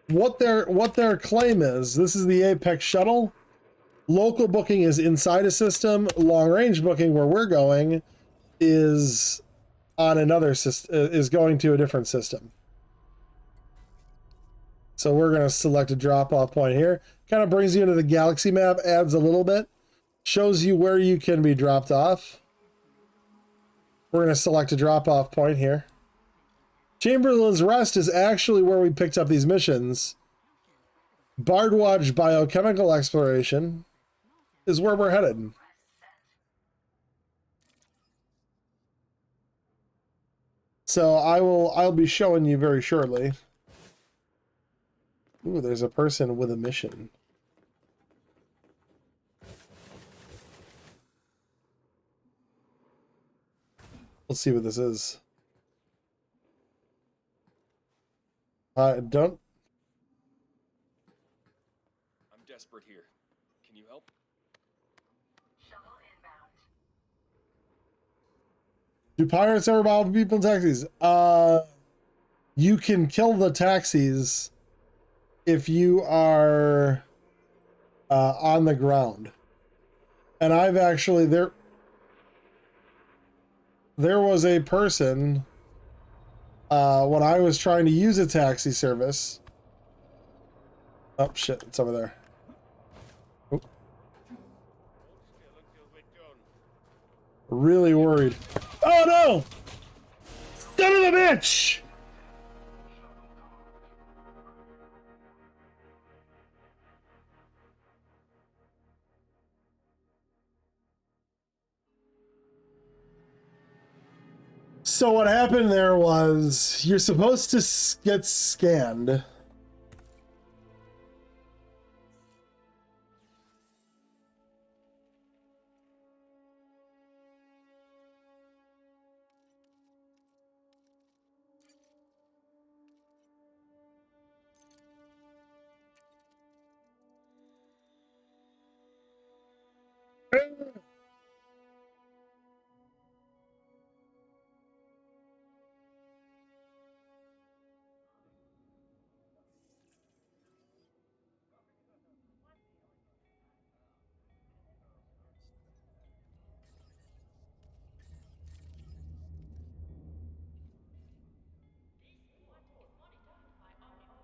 what their claim is, this is the Apex shuttle. Local booking is inside a system. Long range booking, where we're going, is on another system, is going to a different system. So we're going to select a drop-off point here. Kind of brings you into the galaxy map, adds a little bit. Shows you where you can be dropped off. We're going to select a drop-off point here. Chamberlain's Rest is actually where we picked up these missions. Bardwatch Biochemical Exploration is where we're headed. So I'll be showing you very shortly. Ooh, there's a person with a mission. Let's see what this is. Don't. I'm desperate here. Can you help? Do pirates ever rob people in taxis? You can kill the taxis if you are on the ground. And I've actually there was a person when I was trying to use a taxi service. Oh shit, it's over there. Oh. Really worried. Oh no! Son of a bitch! So what happened there was you're supposed to get scanned.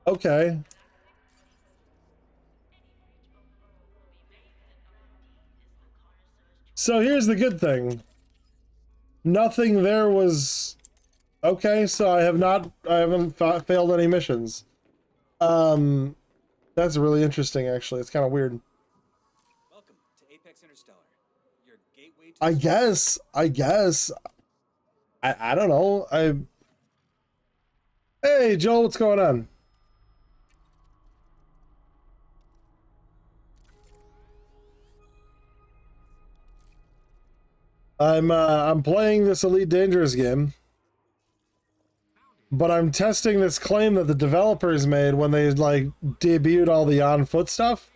Okay. So here's the good thing. Nothing there was okay, so I haven't failed any missions. That's really interesting actually. It's kind of weird. Welcome to Apex Interstellar. Your gateway to I guess. I don't know. Hey, Joel, what's going on? I'm playing this Elite Dangerous game, but I'm testing this claim that the developers made when they like debuted all the on foot stuff,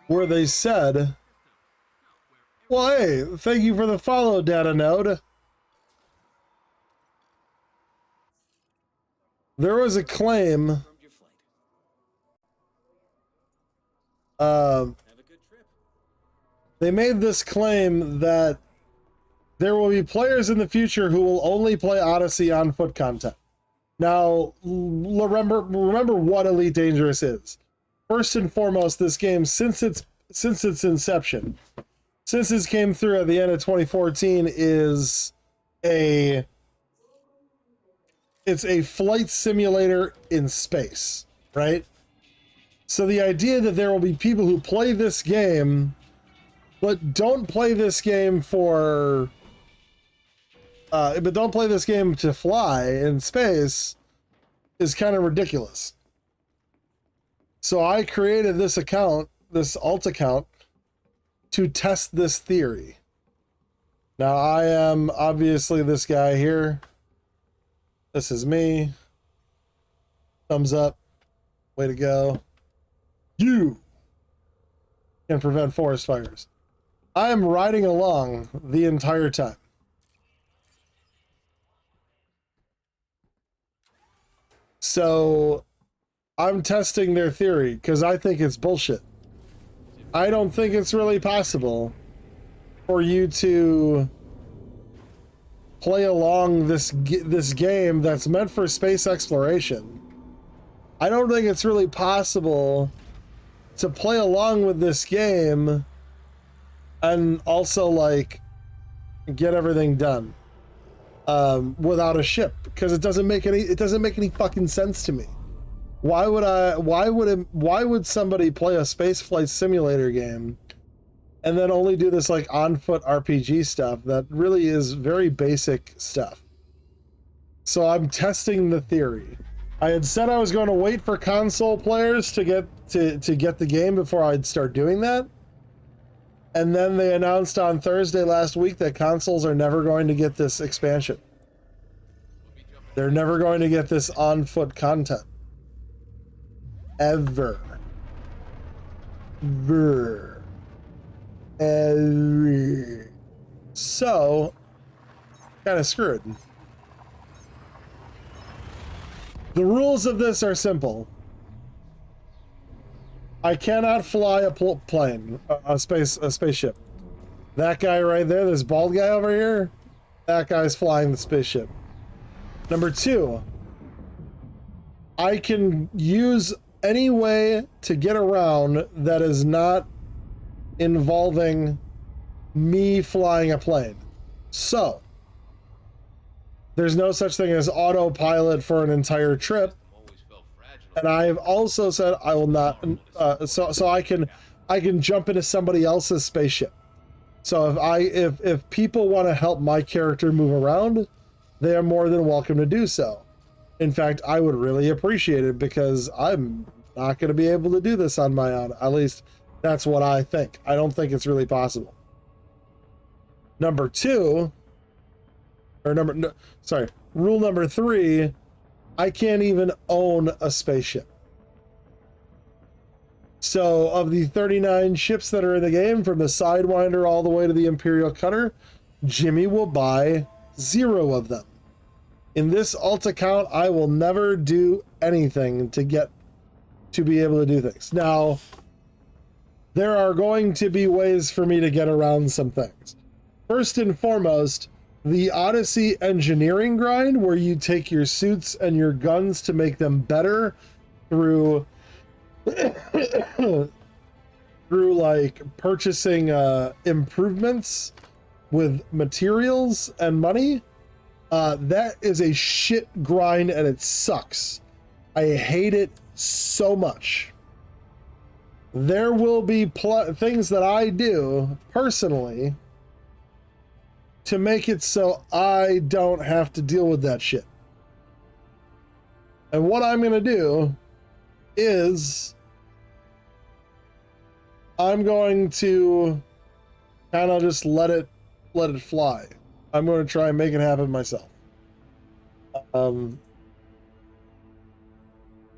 where they said, well, hey, thank you for the follow, data node. There was a claim your flight. Have a good trip. they made this claim that there will be players in the future who will only play Odyssey on foot content. Now, remember what Elite Dangerous is. First and foremost, this game, since its inception, since it came through at the end of 2014, it's a flight simulator in space, right? So the idea that there will be people who play this game, but don't play this game to fly in space is kind of ridiculous. So I created this account, this alt account, to test this theory. Now I am obviously this guy here. This is me. Thumbs up. Way to go. You can prevent forest fires. I am riding along the entire time. So I'm testing their theory because I think it's bullshit. I don't think it's really possible for you to play along this game that's meant for space exploration. I don't think it's really possible to play along with this game and also like get everything done. without a ship, because it doesn't make any fucking sense to me. Why would somebody play a space flight simulator game and then only do this like on foot RPG stuff that really is very basic stuff? So I'm testing the theory. I had said I was going to wait for console players to get the game before I'd start doing that. And then they announced on Thursday last week that consoles are never going to get this expansion. They're never going to get this on foot content. Ever. So, kind of screwed. The rules of this are simple. I cannot fly a plane, a spaceship. That guy right there, this bald guy over here, that guy's flying the spaceship. Number 2, I can use any way to get around that is not involving me flying a plane. So, there's no such thing as autopilot for an entire trip. And I've also said I will not, so I can jump into somebody else's spaceship. So if people want to help my character move around, they are more than welcome to do so. In fact, I would really appreciate it, because I'm not going to be able to do this on my own. At least that's what I think. I don't think it's really possible. Number 2, rule number 3, I can't even own a spaceship. So of the 39 ships that are in the game, from the Sidewinder all the way to the Imperial Cutter, Jimmy will buy 0 of them. In this alt account, I will never do anything to be able to do things. Now, there are going to be ways for me to get around some things. First and foremost, the Odyssey engineering grind, where you take your suits and your guns to make them better through like purchasing improvements with materials and money. That is a shit grind, and it sucks. I hate it so much. There will be things that I do personally to make it so I don't have to deal with that shit. And what I'm going to do is I'm going to kind of just let it fly. I'm going to try and make it happen myself.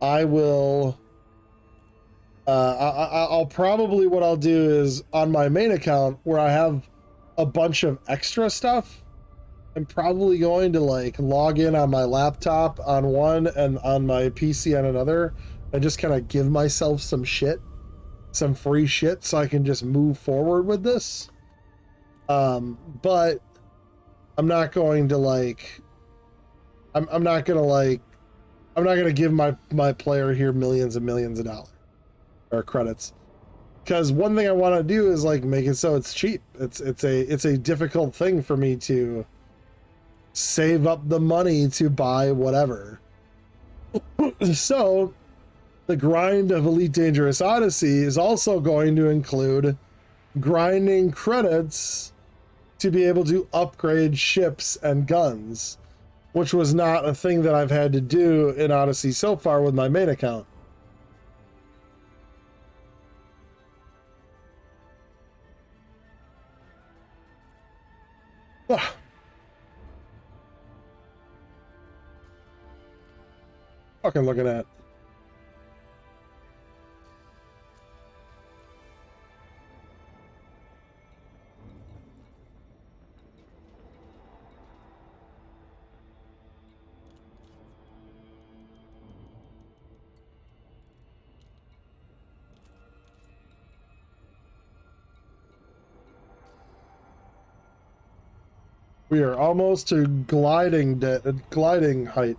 I will I'll probably, what I'll do is on my main account where I have a bunch of extra stuff, I'm probably going to like log in on my laptop on one and on my PC on another, and just kind of give myself some shit, some free shit, so I can just move forward with this. But I'm not going to like, I'm not going to give my player here millions and millions of dollars or credits. Because one thing I want to do is like make it so it's cheap. It's a difficult thing for me to save up the money to buy whatever. So the grind of Elite Dangerous Odyssey is also going to include grinding credits to be able to upgrade ships and guns, which was not a thing that I've had to do in Odyssey so far with my main account. Fucking looking at. We are almost to gliding height.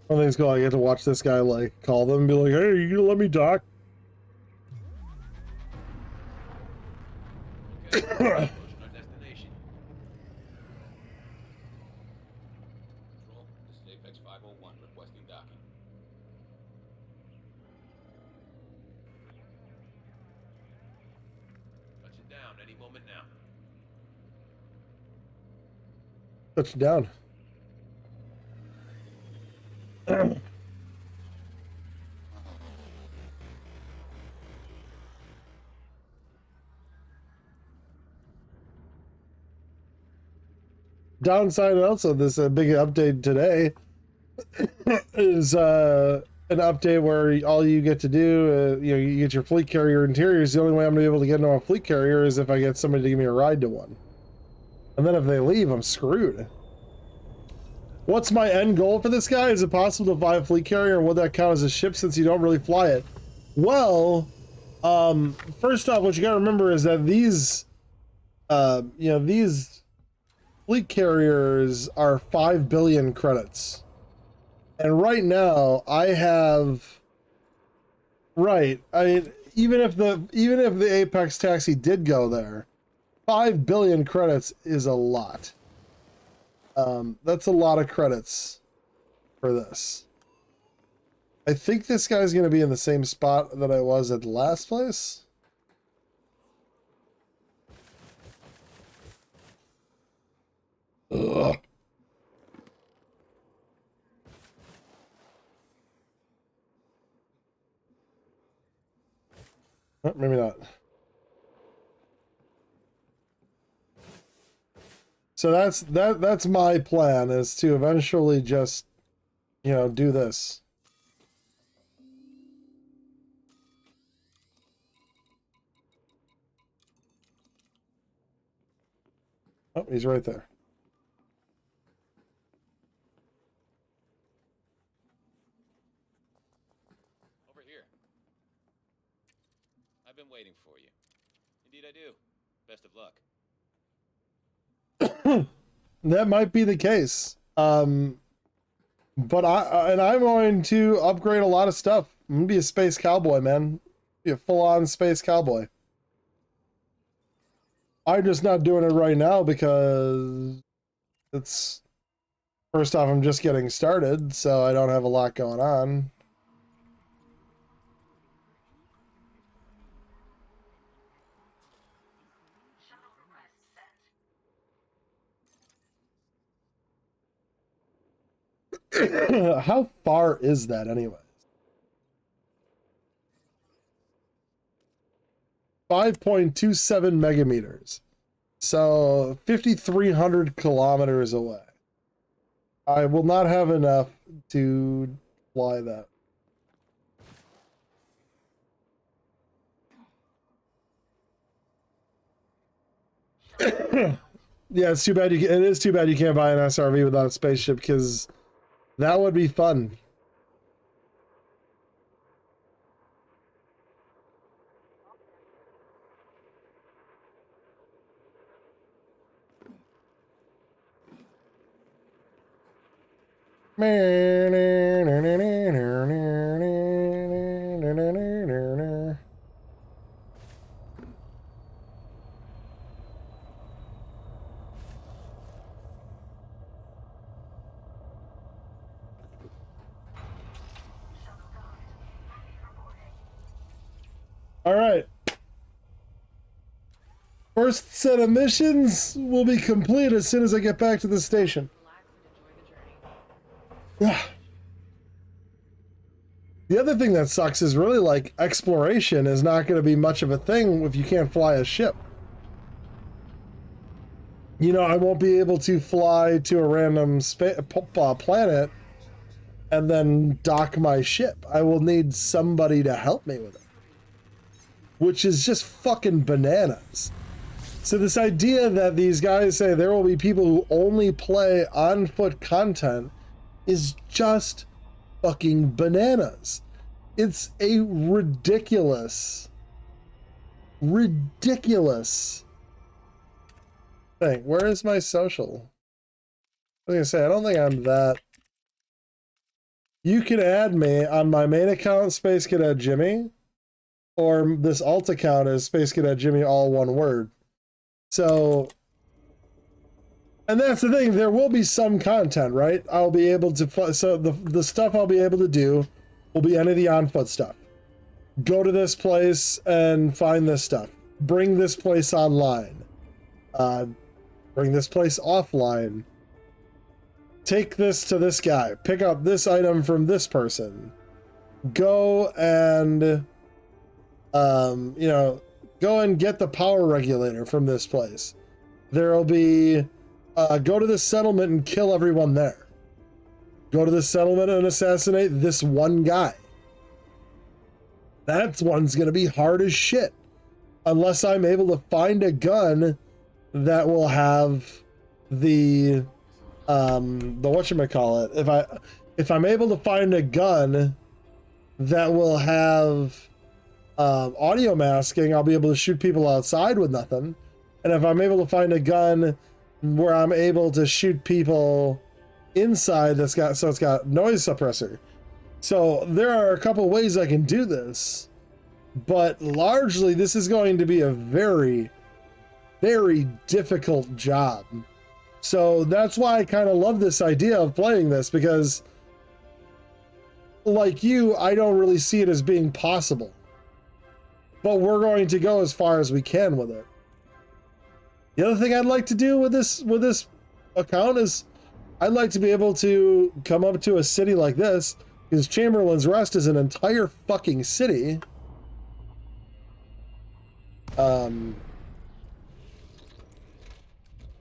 One thing's cool, I get to watch this guy like call them and be like, hey, you gonna let me talk? Okay, approaching our destination. Control, this is Apex 501 requesting docking. Touching down any moment now. Touch down. Downside also, this big update today is an update where all you get to do, you know, you get your fleet carrier interiors. The only way I'm gonna be able to get into a fleet carrier is if I get somebody to give me a ride to one. And then if they leave, I'm screwed. What's my end goal for this guy? Is it possible to fly a fleet carrier, and would that count as a ship since you don't really fly it? Well, first off, what you gotta remember is that these, you know, these fleet carriers are 5 billion credits. And right now I have, right, I mean, even if the Apex taxi did go there, 5 billion credits is a lot. That's a lot of credits for this. I think this guy's going to be in the same spot that I was at the last place. Ugh. Oh, maybe not. So that's my plan, is to eventually just, you know, do this. Oh, he's right there. Over here. I've been waiting for you. Indeed I do. Best of luck. That might be the case. But I'm going to upgrade a lot of stuff. I'm gonna be a space cowboy, man. Be a full-on space cowboy. I'm just not doing it right now because it's, first off, I'm just getting started, so I don't have a lot going on. How far is that anyway? 5.27 megameters. So 5,300 kilometers away. I will not have enough to fly that. Yeah, it's too bad it is too bad you can't buy an SRV without a spaceship, because that would be fun. All right. First set of missions will be complete as soon as I get back to the station. The other thing that sucks is really, like, exploration is not going to be much of a thing if you can't fly a ship. You know, I won't be able to fly to a random planet and then dock my ship. I will need somebody to help me with it, which is just fucking bananas. So this idea that these guys say there will be people who only play on-foot content is just fucking bananas. It's a ridiculous thing. Where is my social? I was gonna say, I don't think I'm that you can add me on my main account, Space Cadet Jimmy, or this alt account is Space Cadet Jimmy, all one word. So, and that's the thing, there will be some content, right? I'll be able to, so the stuff I'll be able to do will be any of the on foot stuff. Go to this place and find this stuff. Bring this place online. Bring this place offline. Take this to this guy. Pick up this item from this person. Go and, you know, go and get the power regulator from this place. There'll be, go to this settlement and kill everyone there. Go to this settlement and assassinate this one guy. That one's going to be hard as shit. Unless I'm able to find a gun that will have the whatchamacallit. If I'm able to find a gun that will have audio masking, I'll be able to shoot people outside with nothing. And if I'm able to find a gun where I'm able to shoot people inside it's got noise suppressor. So there are a couple ways I can do this, but largely this is going to be a very, very difficult job. So that's why I kind of love this idea of playing this, because like you, I don't really see it as being possible, but we're going to go as far as we can with it. The other thing I'd like to do with this account is I'd like to be able to come up to a city like this, because Chamberlain's Rest is an entire fucking city.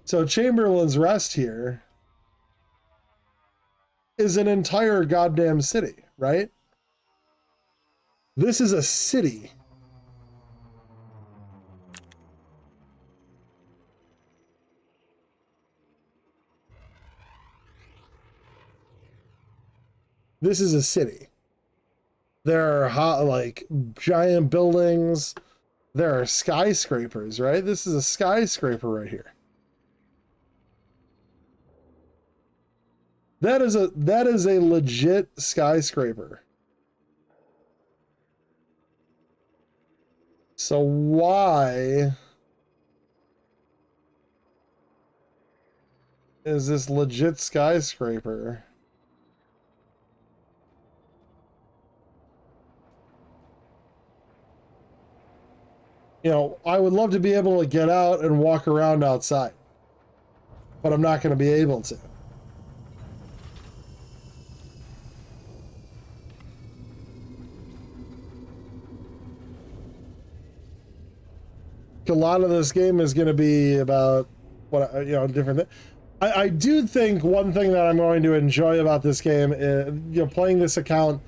So Chamberlain's Rest here is an entire goddamn city, right? This is a city. This is a city. There are like giant buildings. There are skyscrapers, right? This is a skyscraper right here. That is a legit skyscraper. So why is this legit skyscraper? You know, I would love to be able to get out and walk around outside, but I'm not going to be able to. A lot of this game is going to be about what, you know, different things. I do think one thing that I'm going to enjoy about this game, you know, playing this account,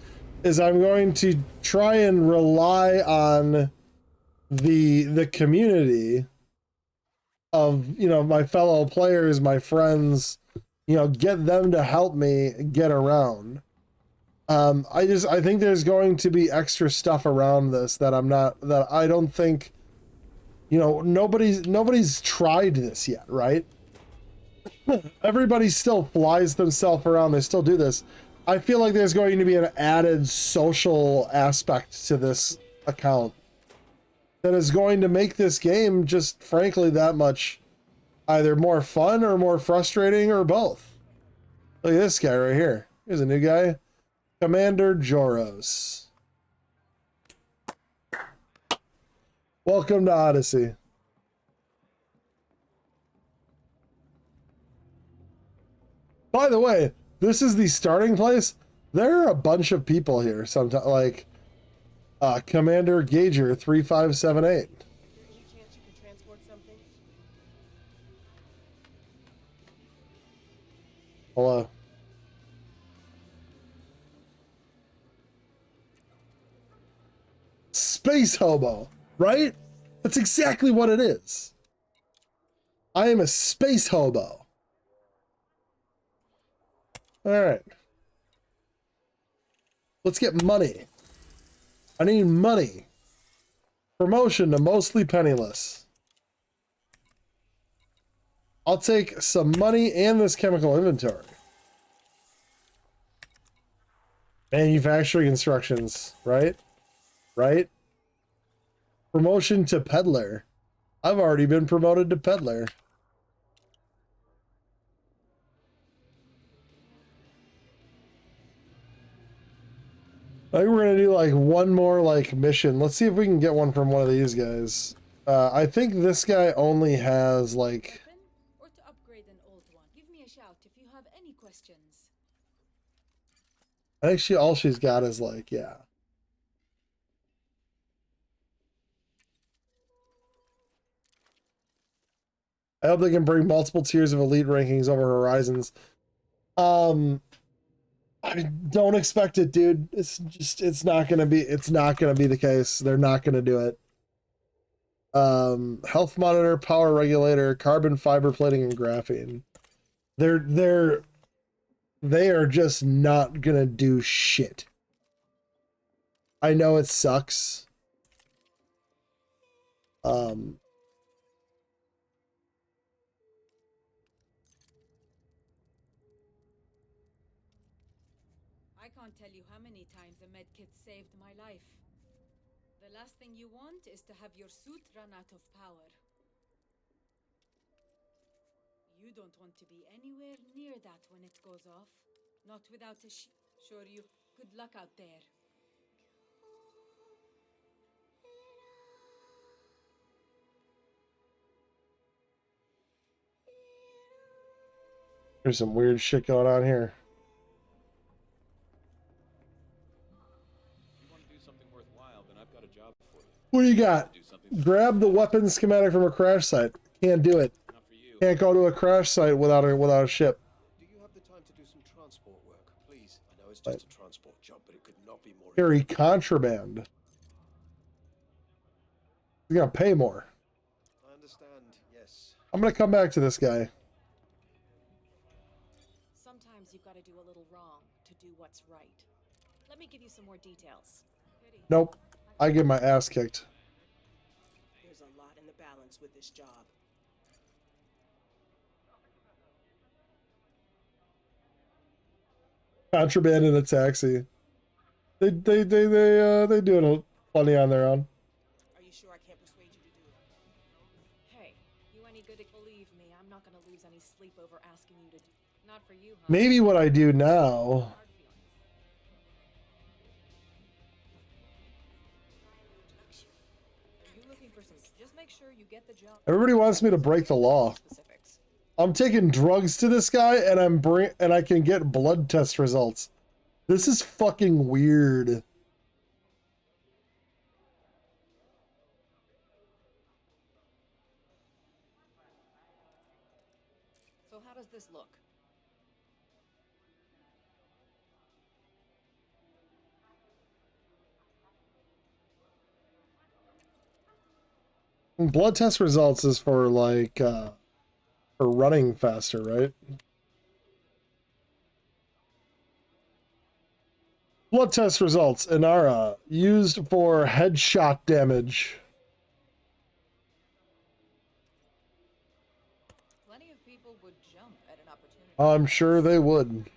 is I'm going to try and rely on the community of, you know, my fellow players, my friends, you know, get them to help me get around. I think there's going to be extra stuff around this that I don't think, you know, nobody's tried this yet, right? Everybody still flies themselves around. They still do this. I feel like there's going to be an added social aspect to this account that is going to make this game just frankly that much either more fun or more frustrating or both. Look at this guy right here. Here's a new guy. Commander Joros. Welcome to Odyssey. By the way, this is the starting place. There are a bunch of people here. Sometimes, like Commander Gager 3578. Is there any chance you can transport something? Hello. Space hobo, right? That's exactly what it is. I am a space hobo. All right. Let's get money. I need money. Promotion to mostly penniless. I'll take some money and this chemical inventory. Manufacturing instructions, right? Right? Promotion to peddler. I've already been promoted to peddler. I think we're gonna do like one more like mission. Let's see if we can get one from one of these guys. I think this guy only has like. Or to upgrade an old one. Give me a shout if you have any questions. I think all she's got is like, yeah. I hope they can bring multiple tiers of elite rankings over Horizons. I don't expect it, dude. It's not gonna be the case. They're not gonna do it. Health monitor, power regulator, carbon fiber plating, and graphene. They are just not gonna do shit. I know it sucks. I can't tell you how many times a medkit saved my life. The last thing you want is to have your suit run out of power. You don't want to be anywhere near that when it goes off. Not without a Sure you. Good luck out there. There's some weird shit going on here. If you want to do something worthwhile, then I've got a job for you. What do you got? Grab the weapons schematic from a crash site. Can't do it. Not for you. Can't go to a crash site without a ship. Do you have the time to do some transport work, please? I know it's just a transport job, but it could not be more. Carry contraband. You're gonna pay more. I understand, yes. I'm gonna come back to this guy. Sometimes you've got to do a little wrong to do what's right. Let me give you some more details. Nope. I get my ass kicked. There's a lot in the balance with this job. Contraband in a taxi. They do it plenty on their own. Are you sure I can't persuade you to do it? Hey, you any good at believe me, I'm not going to lose any sleep over asking you to do. Not for you, huh? Maybe what I do now. Are you looking for some? Just make sure you get the job. Everybody wants me to break the law. Specifics. I'm taking drugs to this guy, and I can get blood test results. This is fucking weird. So how does this look? Blood test results is for like for running faster, right? Blood test results, Inara, used for headshot damage. Plenty of people would jump at an opportunity. I'm sure they would.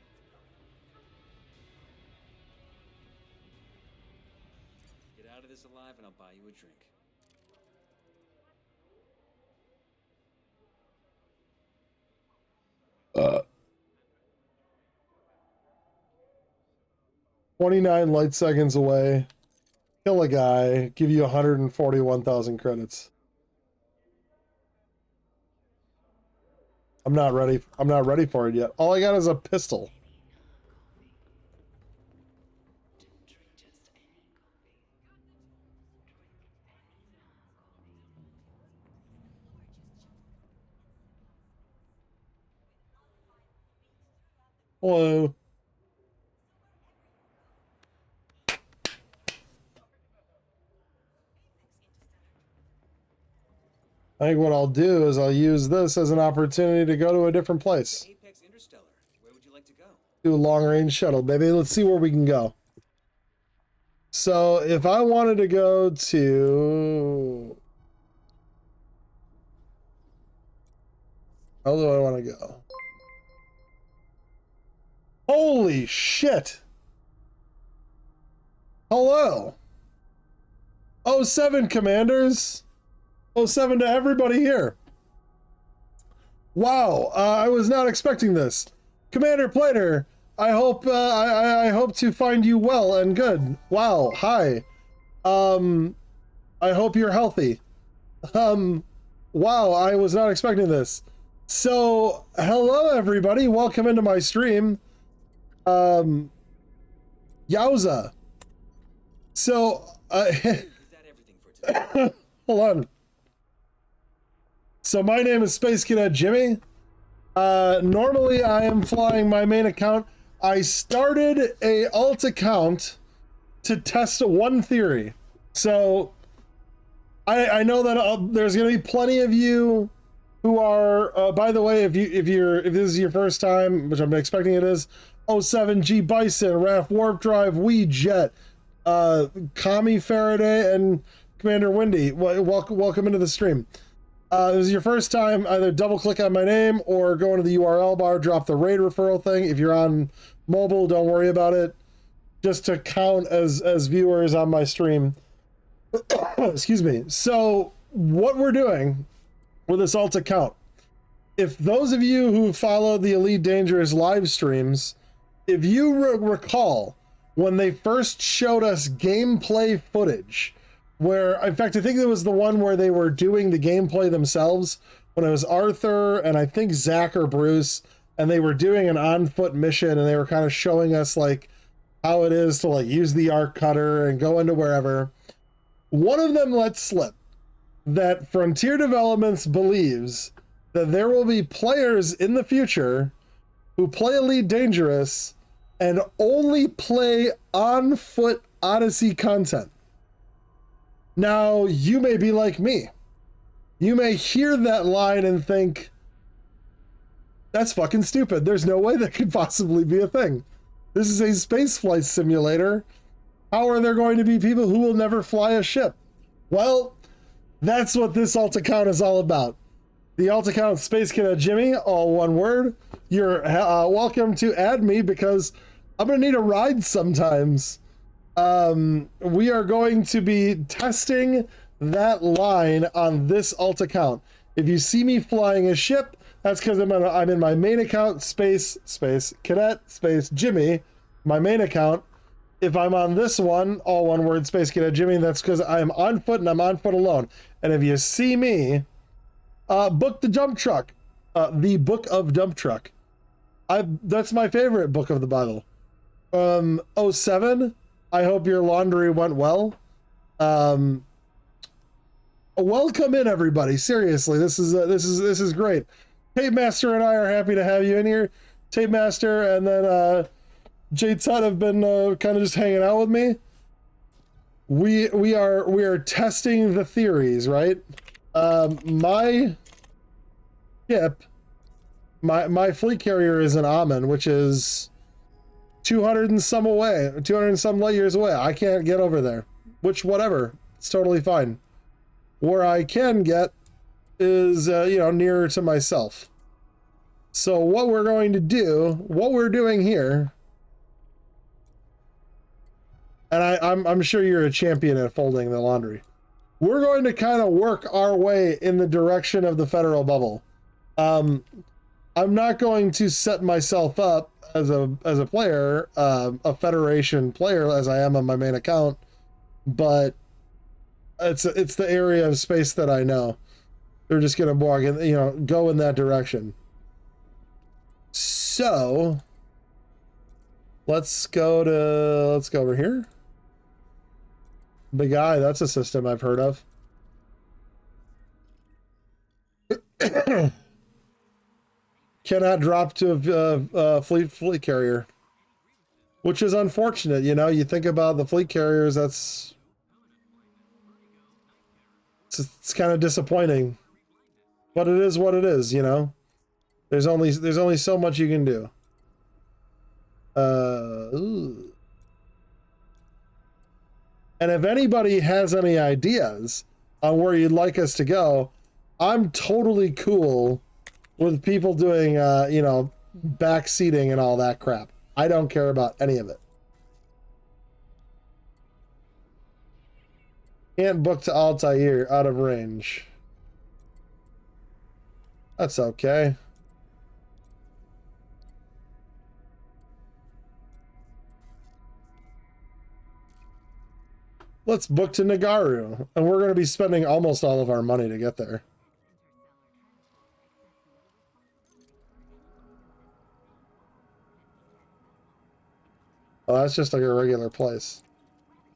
Get out of this alive and I'll buy you a drink. Uh, 29 light seconds away. Kill a guy. Give you 141,000 credits. I'm not ready. I'm not ready for it yet. All I got is a pistol. Hello. I think what I'll do is I'll use this as an opportunity to go to a different place. Apex Interstellar. Where would you like to go? Do a long range shuttle, baby. Let's see where we can go. So if I wanted to go to... How do I want to go? Holy shit! Hello. 07 commanders. 07 to everybody here. Wow, I was not expecting this. Commander Plater, I hope I hope to find you well and good. Wow, hi. I hope you're healthy. Wow, I was not expecting this. So, hello everybody, welcome into my stream. Yowza. So, hold on. So my name is Space Cadet Jimmy. Normally I am flying my main account. I started a alt account to test one theory. So I know that there's going to be plenty of you who are, by the way, if this is your first time, which I'm expecting it is, 07G Bison, Raph Warp Drive, Wee Jet, Kami Faraday, and Commander Windy, welcome into the stream. If this is your first time, either double click on my name or go into the URL bar, drop the raid referral thing. If you're on mobile, don't worry about it. Just to count as viewers on my stream. Excuse me. So what we're doing with this alt account, if those of you who follow the Elite Dangerous live streams, if you recall when they first showed us gameplay footage, where, in fact, I think it was the one where they were doing the gameplay themselves, when it was Arthur and I think Zach or Bruce, and they were doing an on-foot mission, and they were kind of showing us, like, how it is to, like, use the arc cutter and go into wherever. One of them let slip that Frontier Developments believes that there will be players in the future who play Elite Dangerous and only play on-foot Odyssey content. Now, you may be like me. You may hear that line and think, that's fucking stupid. There's no way that could possibly be a thing. This is a spaceflight simulator. How are there going to be people who will never fly a ship? Well, that's what this alt account is all about. The alt account Space Cadet Jimmy, all one word. You're welcome to add me because I'm going to need a ride sometimes. We are going to be testing that line on this alt account. If you see me flying a ship, that's because I'm in my main account, Space Cadet Space Jimmy, my main account. If I'm on this one, all one word, Space Cadet Jimmy, that's because I'm on foot and I'm on foot alone. And if you see me, book the dump truck, the Book of Dump Truck. That's my favorite book of the Bible. 07. I hope your laundry went well. Welcome in, everybody. Seriously, this is great. Tape Master and I are happy to have you in here. Tape Master and then Jay Tut have been kind of just hanging out with me. We are testing the theories, right? My ship, my fleet carrier is an Amen, which is 200 and some light years away. I can't get over there, which whatever, it's totally fine. Where I can get is nearer to myself. So what we're doing here, and I'm sure you're a champion at folding the laundry. We're going to kind of work our way in the direction of the federal bubble. I'm not going to set myself up as a player, a Federation player, as I am on my main account, but it's the area of space that I know. They're just gonna walk in, go in that direction. So let's go over here. Big Eye, that's a system I've heard of. Cannot drop to a fleet carrier, which is unfortunate. You think about the fleet carriers, it's kind of disappointing, but it is what it is. There's only so much you can do. Ooh. And if anybody has any ideas on where you'd like us to go, I'm totally cool with people doing, back seating and all that crap. I don't care about any of it. Can't book to Altair, out of range. That's okay. Let's book to Nagaru, and we're going to be spending almost all of our money to get there. Oh, that's just like a regular place.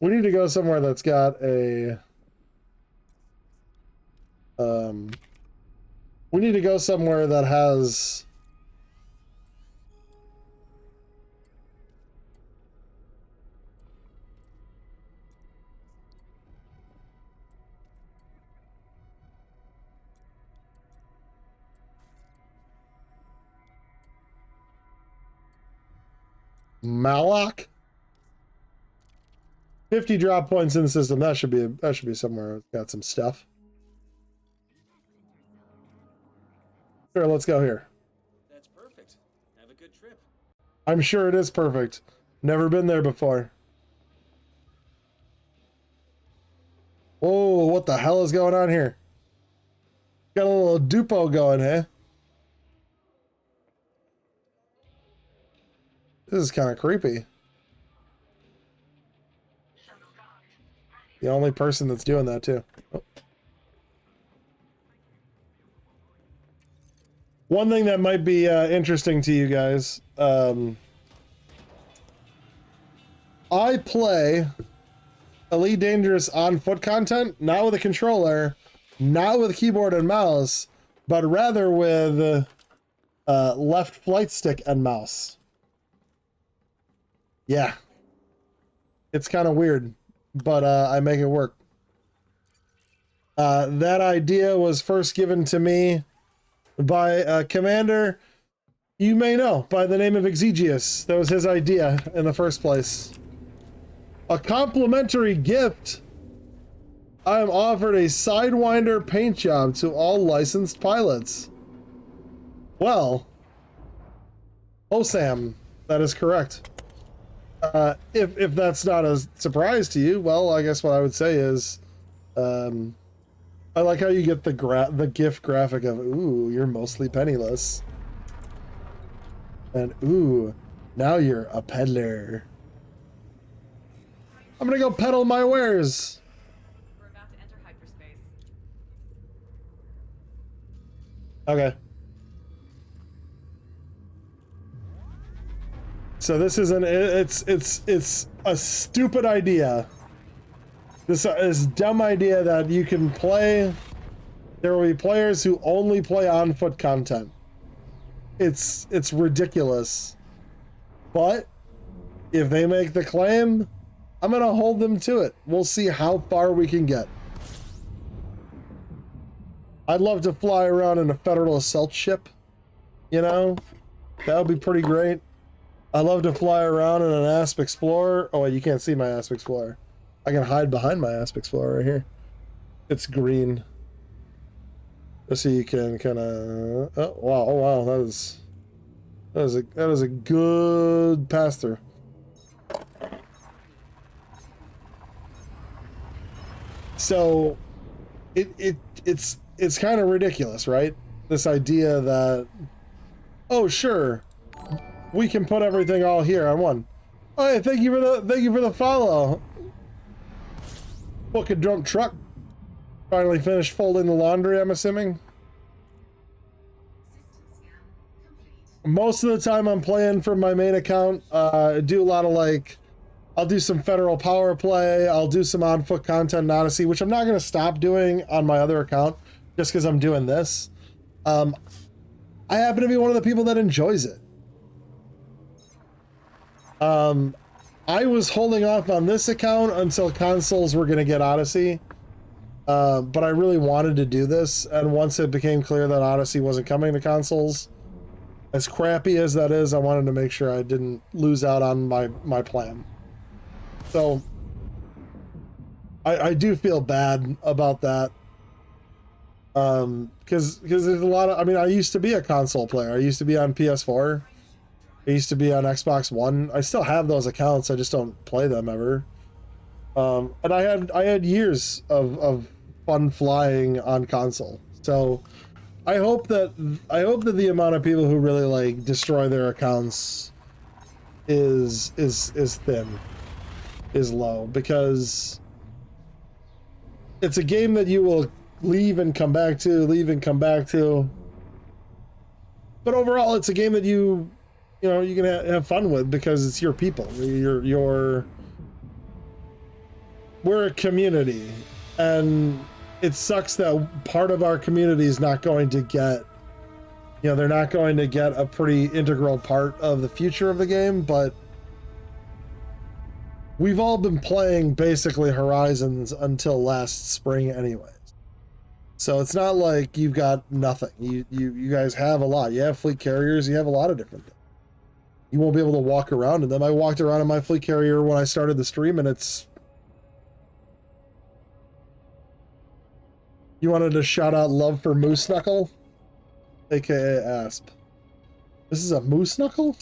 We need to go somewhere that's got a... we need to go somewhere that has... Malak? 50 drop points in the system. That should be somewhere. Got some stuff. Sure, let's go here. That's perfect. Have a good trip. I'm sure it is perfect. Never been there before. Whoa, what the hell is going on here? Got a little dupo going, eh? This is kind of creepy. The only person that's doing that, too. Oh. One thing that might be interesting to you guys, I play Elite Dangerous on foot content, not with a controller, not with a keyboard and mouse, but rather with left flight stick and mouse. Yeah. It's kind of weird, but I make it work. That idea was first given to me by a commander you may know by the name of Exigeus. That was his idea in the first place. A complimentary gift. I am offered a Sidewinder paint job to all licensed pilots. Well, Sam, that is correct. If that's not a surprise to you, well, I guess what I would say is, I like how you get the GIF graphic of, ooh, you're mostly penniless. And ooh, now you're a peddler. I'm gonna go peddle my wares. We're about to enter hyperspace. Okay. So this is it's a stupid idea. This dumb idea that you can play. There will be players who only play on foot content. It's ridiculous. But if they make the claim, I'm gonna hold them to it. We'll see how far we can get. I'd love to fly around in a Federal assault ship. You know, that would be pretty great. I'd love to fly around in an Asp Explorer. Oh, wait, you can't see my Asp Explorer. I can hide behind my Asp Explorer right here. It's green. Just so you can kind of... Oh, wow. Oh, wow. That is a good pass-through. So, it's kind of ridiculous, right? This idea that, oh, sure, we can put everything all here on one. Oh, yeah, thank you for the follow. Book a drunk truck. Finally finished folding the laundry, I'm assuming. Most of the time I'm playing from my main account. I do a lot of like, I'll do some Federal power play. I'll do some on foot content in Odyssey, which I'm not going to stop doing on my other account just because I'm doing this. I happen to be one of the people that enjoys it. I was holding off on this account until consoles were going to get Odyssey. But I really wanted to do this, and once it became clear that Odyssey wasn't coming to consoles, as crappy as that is, I wanted to make sure I didn't lose out on my plan. So, I do feel bad about that. Because there's a lot of, I mean, I used to be a console player. I used to be on PS4. I used to be on Xbox One. I still have those accounts, I just don't play them ever. And I had years of fun flying on console. So I hope that the amount of people who really like destroy their accounts is thin, is low, because it's a game that you will leave and come back to. But overall, it's a game that you can have fun with because it's your people. We're a community, and it sucks that part of our community is not going to get, they're not going to get a pretty integral part of the future of the game, but we've all been playing basically Horizons until last spring anyways. So it's not like you've got nothing. You guys have a lot. You have fleet carriers, you have a lot of different things. You won't be able to walk around in them. I walked around in my fleet carrier when I started the stream, and it's... You wanted to shout out love for Moose Knuckle? AKA Asp. This is a Moose Knuckle?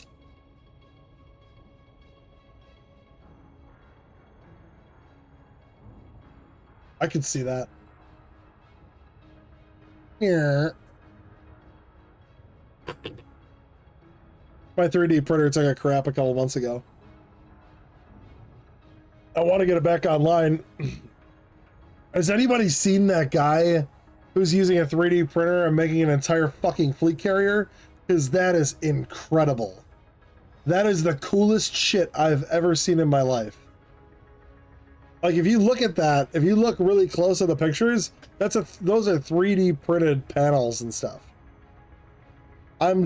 I could see that. Here. My 3D printer took a crap a couple months ago. I want to get it back online. Has anybody seen that guy who's using a 3D printer and making an entire fucking fleet carrier? Because that is incredible. That is the coolest shit I've ever seen in my life. Like, if you look at that, if you look really close at the pictures, those are 3D printed panels and stuff. I'm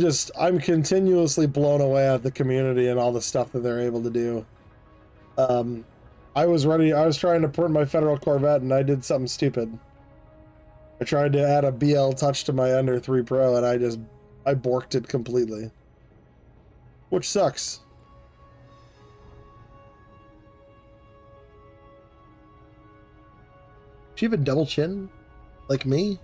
continuously blown away at the community and all the stuff that they're able to do. I was trying to print my Federal Corvette, and I did something stupid. I tried to add a BL touch to my Ender 3 Pro, and I borked it completely. Which sucks. Do you have a double chin? Like me?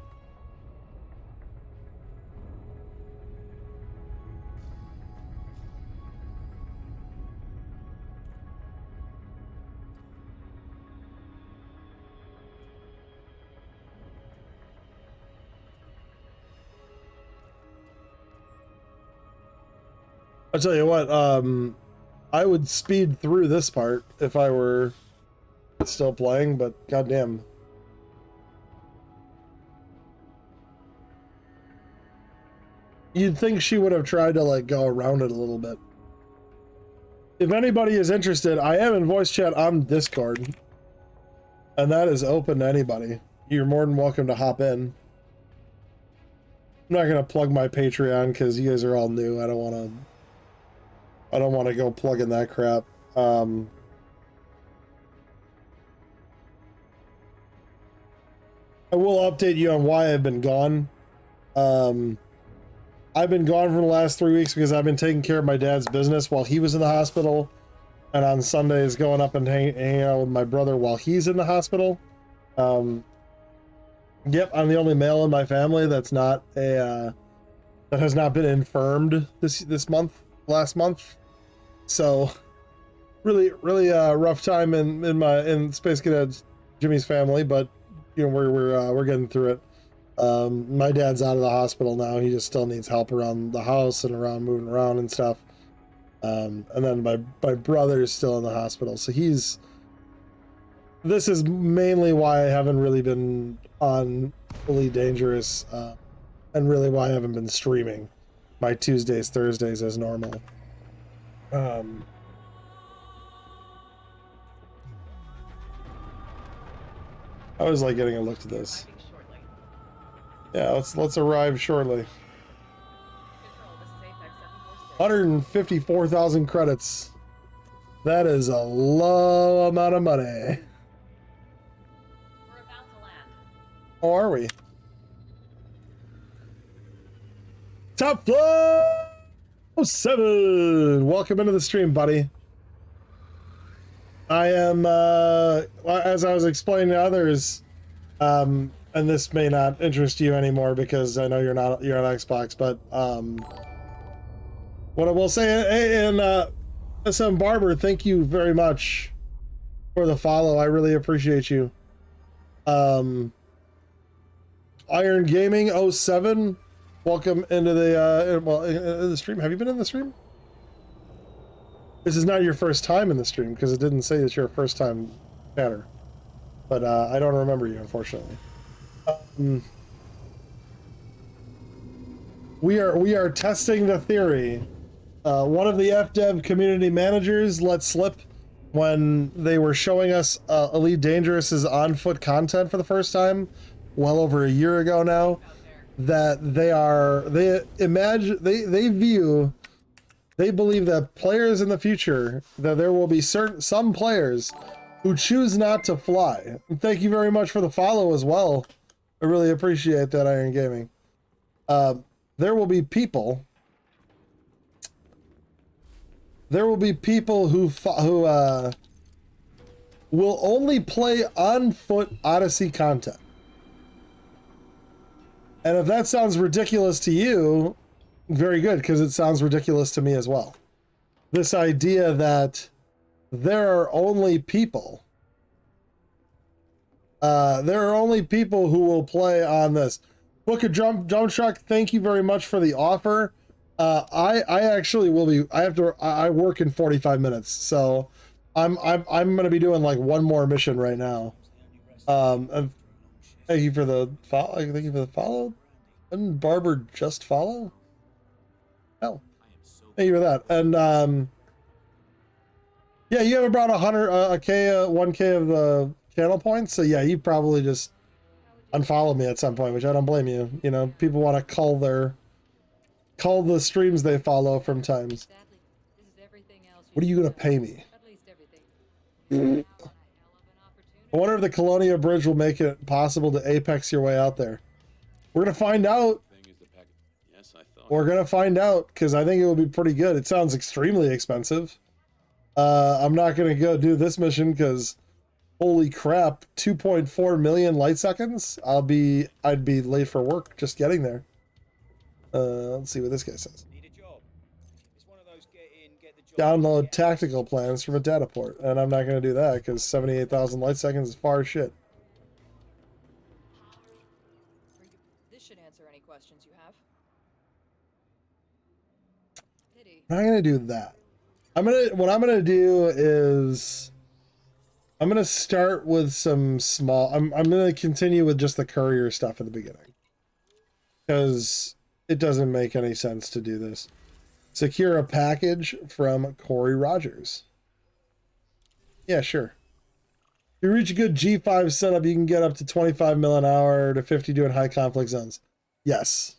I'll tell you what, I would speed through this part if I were still playing, but goddamn. You'd think she would have tried to like go around it a little bit. If anybody is interested, I am in voice chat on Discord, and that is open to anybody. You're more than welcome to hop in. I'm not gonna plug my Patreon because you guys are all new. I don't want to go plugging that crap. I will update you on why I've been gone. I've been gone for the last 3 weeks because I've been taking care of my dad's business while he was in the hospital, and on Sundays going up and hanging out with my brother while he's in the hospital. Yep, I'm the only male in my family that's not that has not been infirmed last month. So really rough time in Space Cadet Jimmy's family, but we're getting through it. My dad's out of the hospital now. He just still needs help around the house and around moving around and stuff. And then my brother is still in the hospital. So this is mainly why I haven't really been on Fully Dangerous, and really why I haven't been streaming my Tuesdays, Thursdays as normal. I was like getting a look at this. Yeah, let's arrive shortly. 154,000 credits. That is a low amount of money. We're about to land. Oh, are we? Top floor 7. Welcome into the stream, buddy. I am, as I was explaining to others, and this may not interest you anymore because I know you're on Xbox, but what I will say, and SM Barber, thank you very much for the follow. I really appreciate you. Iron Gaming 07, welcome into the in the stream. Have you been in the stream? This is not your first time in the stream because it didn't say that you're a first time chatter, but I don't remember you, unfortunately. We are testing the theory. One of the FDev community managers let slip when they were showing us Elite Dangerous's on-foot content for the first time, well over a year ago now, that they believe that players in the future, that there will be some players who choose not to fly. And thank you very much for the follow as well. I really appreciate that, Iron Gaming. There will be people who will only play on foot Odyssey content. And if that sounds ridiculous to you, very good, because it sounds ridiculous to me as well. This idea that there are only people who will play on this. Book of Jump Truck, thank you very much for the offer. I actually will be. I work in 45 minutes, so I'm gonna be doing like one more mission right now. Thank you for the follow. Thank you for the follow. Didn't Barber just follow? No. Thank you for that. And yeah, you have about 1K of the channel points. So yeah, you probably just unfollow me at some point, which I don't blame you. You know, people want to call the streams they follow from times. What are you gonna pay me? I wonder if the Colonia Bridge will make it possible to apex your way out there. We're gonna find out. We're gonna find out, because I think it will be pretty good. It sounds extremely expensive. I'm not gonna go do this mission because holy crap, 2.4 million light seconds. I'd be late for work just getting there. Let's see what this guy says. Download tactical plans from a data port, and I'm not going to do that because 78,000 light seconds is far as shit. This should answer any questions you have. I'm not going to do that. What I'm going to do is I'm going to start with some small. I'm going to continue with just the courier stuff at the beginning because it doesn't make any sense to do this. Secure a package from Corey Rogers. Yeah, sure. If you reach a good G5 setup, you can get up to 25 mil an hour to 52 in high conflict zones. Yes.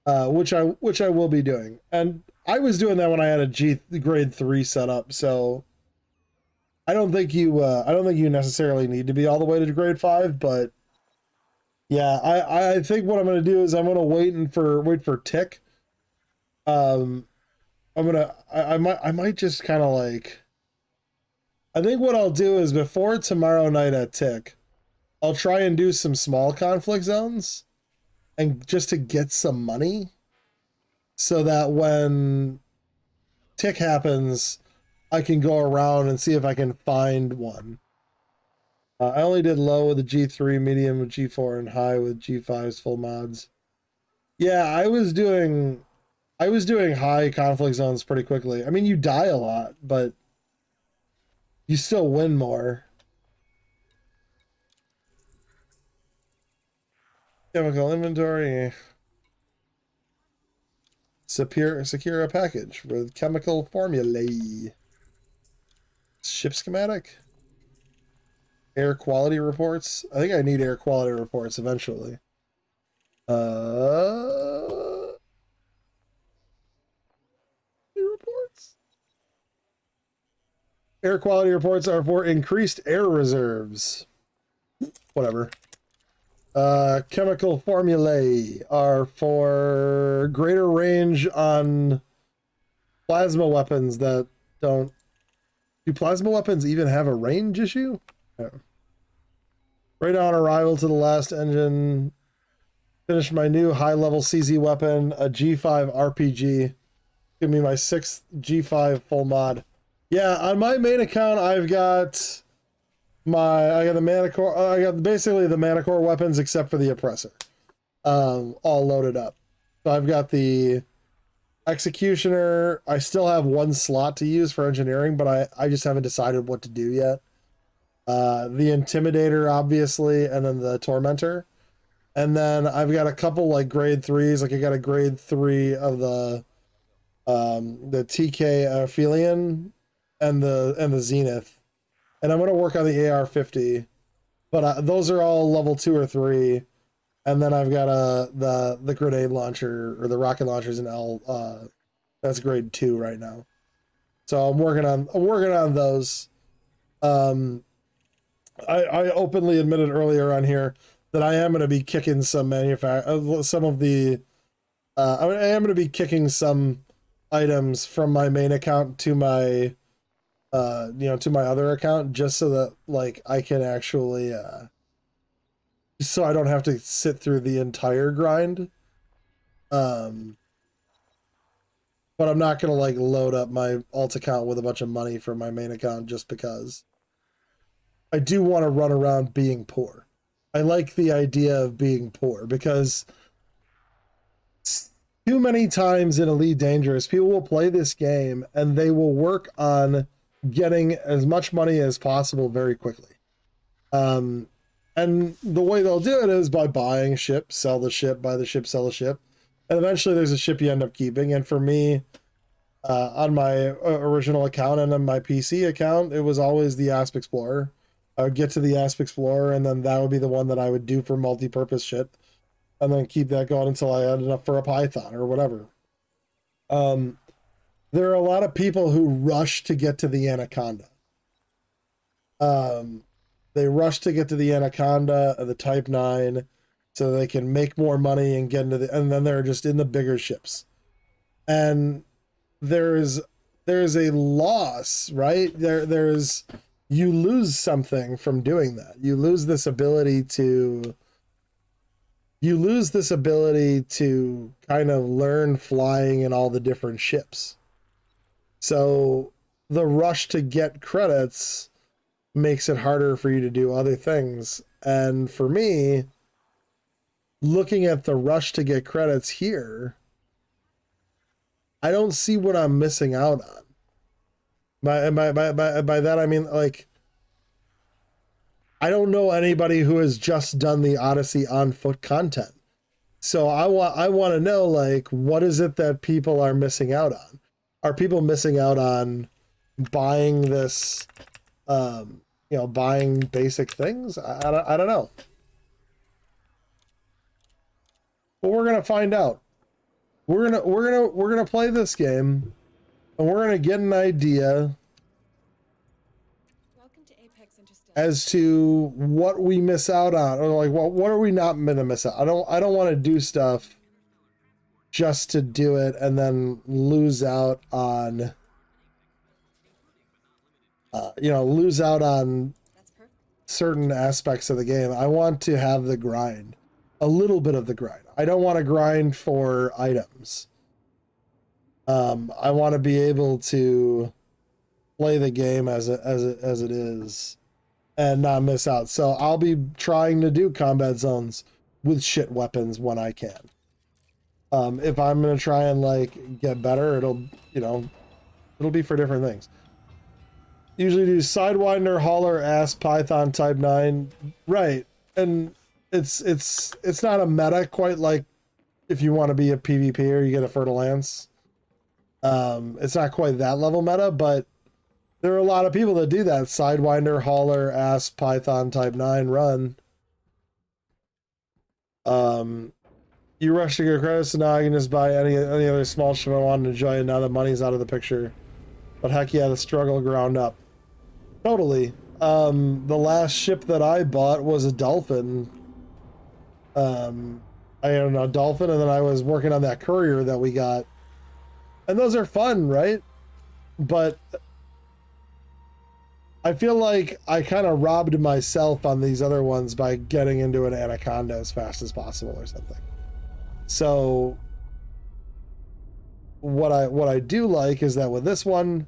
Which I will be doing. And I was doing that when I had a grade 3 setup, so I don't think you necessarily need to be all the way to grade 5, but yeah, I think what I'm gonna do is I'm gonna wait for Tick. I might just kind of like, I think what I'll do is before tomorrow night at Tick, I'll try and do some small conflict zones and just to get some money so that when Tick happens, I can go around and see if I can find one. I only did low with the G3, medium with G4, and high with G5's full mods. Yeah, I was doing high conflict zones pretty quickly. I mean, you die a lot, but you still win more. Chemical inventory. Secure a package with chemical formulae. Ship schematic. Air quality reports. I think I need air quality reports eventually. Reports. Air quality reports are for increased air reserves. Whatever. Chemical formulae are for greater range on plasma weapons that don't. Do plasma weapons even have a range issue? Yeah. Right on arrival to the last engine. Finished my new high-level CZ weapon, a G5 RPG. Give me my 6th G5 full mod. Yeah, on my main account, I've got I got the mana core. I got basically the mana core weapons except for the oppressor, all loaded up. So I've got the executioner. I still have one slot to use for engineering, but I just haven't decided what to do yet. The intimidator, obviously, and then the tormentor, and then I've got a couple like grade 3s. Like I got a grade 3 of the TK Aphelion and the Zenith, and I'm gonna work on the AR-50, but those are all level 2 or 3. And then I've got the grenade launcher or the rocket launchers in L. That's grade 2 right now. So I'm working on those. I openly admitted earlier on here that I am going to be kicking some some of the. I am going to be kicking some items from my main account to my, to my other account, just so that like I can actually, so I don't have to sit through the entire grind. But I'm not gonna like load up my alt account with a bunch of money from my main account just because I do want to run around being poor. I like the idea of being poor because too many times in Elite Dangerous, people will play this game and they will work on getting as much money as possible very quickly. And the way they'll do it is by buying ship, sell the ship, buy the ship, sell the ship. And eventually there's a ship you end up keeping. And for me, on my original account and on my PC account, it was always the Asp Explorer. I would get to the Asp Explorer, and then that would be the one that I would do for multi-purpose shit, and then keep that going until I had enough for a Python or whatever. There are a lot of people who rush to get to the Anaconda. They rush to get to the Anaconda or the Type 9 so they can make more money and get into and then they're just in the bigger ships. And there's a loss, right? There's you lose something from doing that. You lose this ability to kind of learn flying in all the different ships. So the rush to get credits makes it harder for you to do other things. And for me, looking at the rush to get credits here, I don't see what I'm missing out on. By that, I mean, like, I don't know anybody who has just done the Odyssey on foot content. So I want to know, like, what is it that people are missing out on? Are people missing out on buying this, buying basic things? I don't know. But we're going to find out. We're going to play this game. And we're going to get an idea as to what we miss out on, or like what are we not going to miss out. I don't want to do stuff just to do it and then lose out on certain aspects of the game. I want to have the grind, a little bit of the grind. I don't want to grind for items. I want to be able to play the game as it is and not miss out. So I'll be trying to do combat zones with shit weapons when I can. If I'm going to try and like get better, it'll be for different things. Usually do Sidewinder, Hauler, Asp, Python, Type 9. Right. And it's not a meta quite like if you want to be a PvPer, you get a Fertile Lance. It's not quite that level meta, but there are a lot of people that do that. Sidewinder, Hauler, Asp, Python, Type 9 run. You rush to get credits, so now I can just buy any other small ship I want to enjoy, and now the money's out of the picture. But heck yeah, the struggle ground up. Totally. The last ship that I bought was a Dolphin. I had a Dolphin, and then I was working on that courier that we got. And those are fun, right? But I feel like I kind of robbed myself on these other ones by getting into an Anaconda as fast as possible or something. So what I do like is that with this one,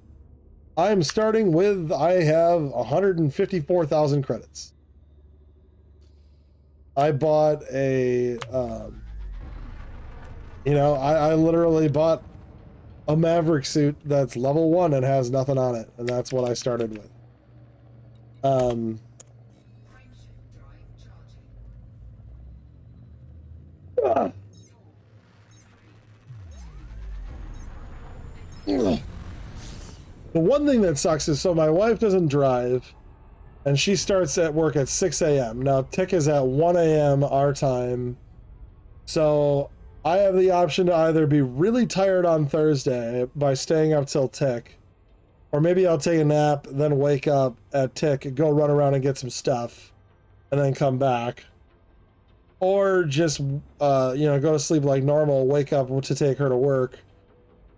I'm starting with, I have 154,000 credits. I bought a, I literally bought a Maverick suit that's level 1 and has nothing on it, and that's what I started with. The one thing that sucks is, so my wife doesn't drive, and she starts at work at 6 a.m. Now, Tick is at 1 a.m. our time, so I have the option to either be really tired on Thursday by staying up till Tick, or maybe I'll take a nap, then wake up at Tick, go run around and get some stuff, and then come back. Or just, go to sleep like normal, wake up to take her to work,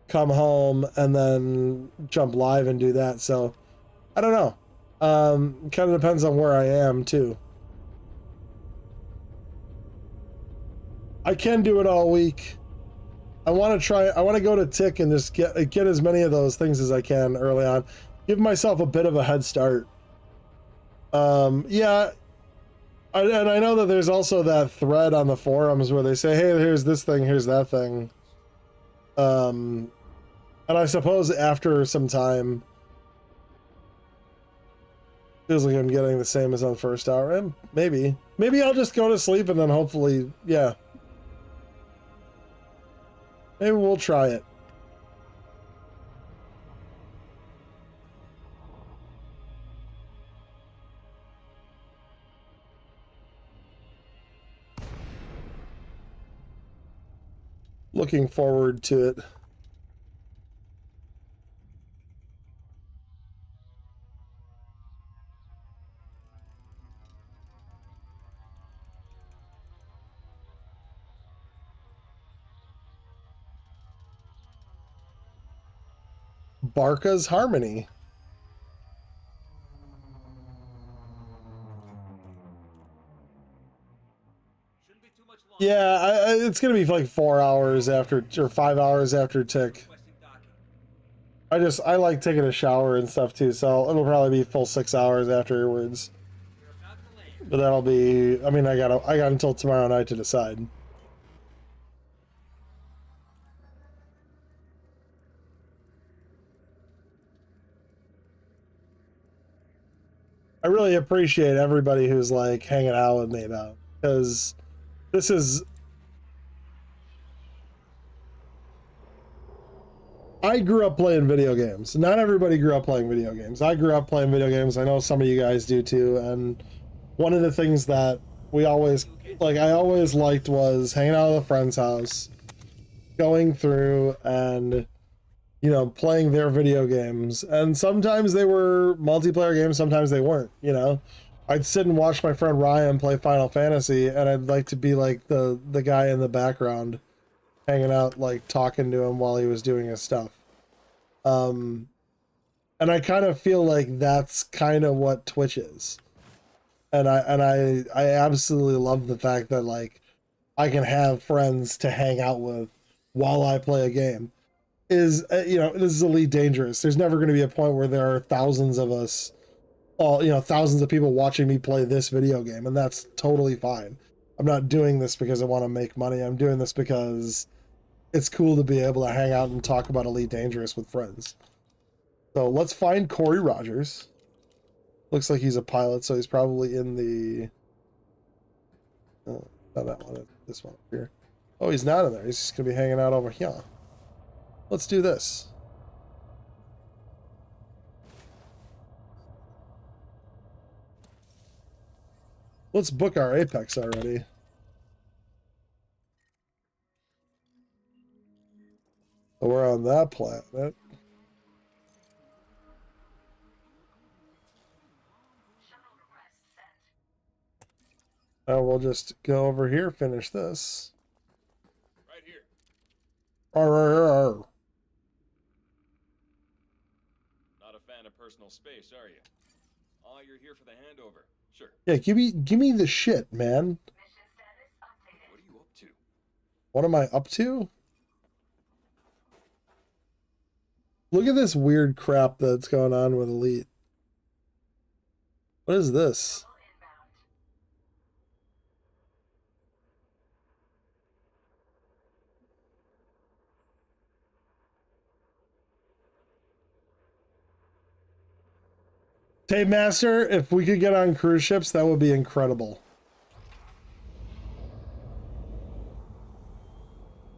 come home, and then jump live and do that. So, I don't know. Kind of depends on where I am, too. I can do it all week. I want to go to Tick and just get as many of those things as I can early on. Give myself a bit of a head start. Yeah. And I know that there's also that thread on the forums where they say, hey, here's this thing, here's that thing. And I suppose after some time, feels like I'm getting the same as on the first hour. And maybe I'll just go to sleep and then hopefully, yeah. Maybe we'll try it. Looking forward to it. Barca's Harmony. Yeah, it's gonna be like 4 hours after, or 5 hours after Tick. I like taking a shower and stuff too, so it'll probably be full 6 hours afterwards. But that'll be, I mean, I got until tomorrow night to decide. I really appreciate everybody who's like hanging out with me though, because this is, I grew up playing video games. Not everybody grew up playing video games. I grew up playing video games. I know some of you guys do too. And one of the things that I always liked was hanging out at a friend's house, going through and, playing their video games. And sometimes they were multiplayer games, sometimes they weren't, I'd sit and watch my friend Ryan play Final Fantasy, and I'd like to be like the guy in the background, hanging out, like talking to him while he was doing his stuff. And I kind of feel like that's kind of what Twitch is. And I absolutely love the fact that like I can have friends to hang out with while I play a game. This is Elite Dangerous. There's never going to be a point where there are thousands of us, thousands of people watching me play this video game, and that's totally fine. I'm not doing this because I want to make money. I'm doing this because it's cool to be able to hang out and talk about Elite Dangerous with friends. So let's find Corey Rogers. Looks like he's a pilot, so he's probably in the... not that one, this one up here. Oh, he's not in there. He's just going to be hanging out over here. Let's do this. Let's book our Apex already. So we're on that planet. Now we'll just go over here, finish this. Right here. Arr. Not a fan of personal space, are you? Oh, you're here for the handover. Sure. Yeah, give me the shit, man. What are you up to? What am I up to? Look at this weird crap that's going on with Elite. What is this? Tape Master, if we could get on cruise ships, that would be incredible.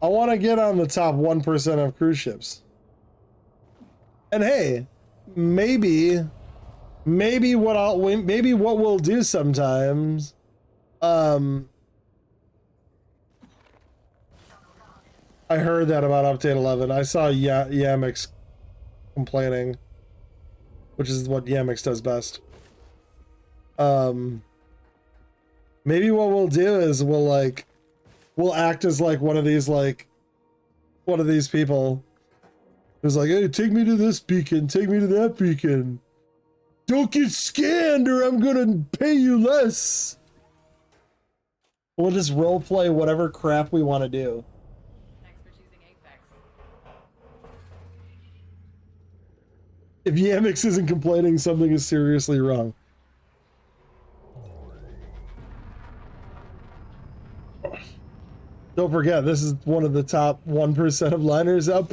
I want to get on the top 1% of cruise ships. And hey, maybe what we'll do sometimes, I heard that about update 11. I saw Yamix complaining, which is what Yamix does best. Maybe what we'll do is we'll act as like one of these people who's like, hey, take me to this beacon, take me to that beacon. Don't get scanned or I'm gonna pay you less. We'll just roleplay whatever crap we want to do. Thanks for choosing Apex. If Yamix isn't complaining, something is seriously wrong. Don't forget, this is one of the top 1% of liners up.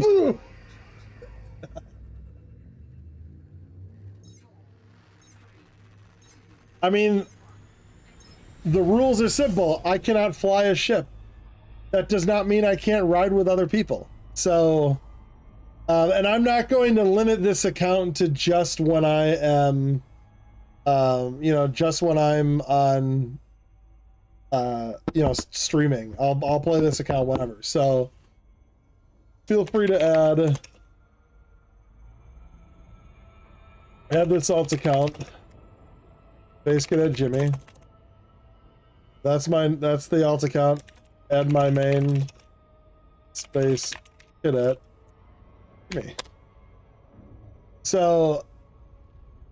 I mean, the rules are simple. I cannot fly a ship. That does not mean I can't ride with other people. So, and I'm not going to limit this account to just when I am, just when I'm on, streaming. I'll play this account whenever. So, feel free to add this alt account. Base Cadet Jimmy. That's the alt account. Add my main Space Cadet Jimmy. So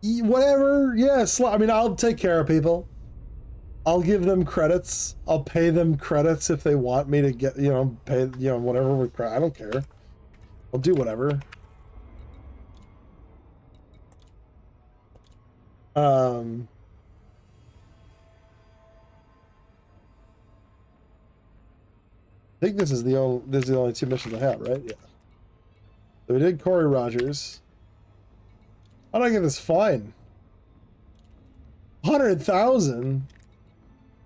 whatever, yes, I mean, I'll take care of people. I'll give them credits. I'll pay them credits if they want me to get, pay, whatever. I don't care. I'll do whatever. I think this is the only two missions I have, right? Yeah. So we did Corey Rogers. How did I get this fine? 100,000.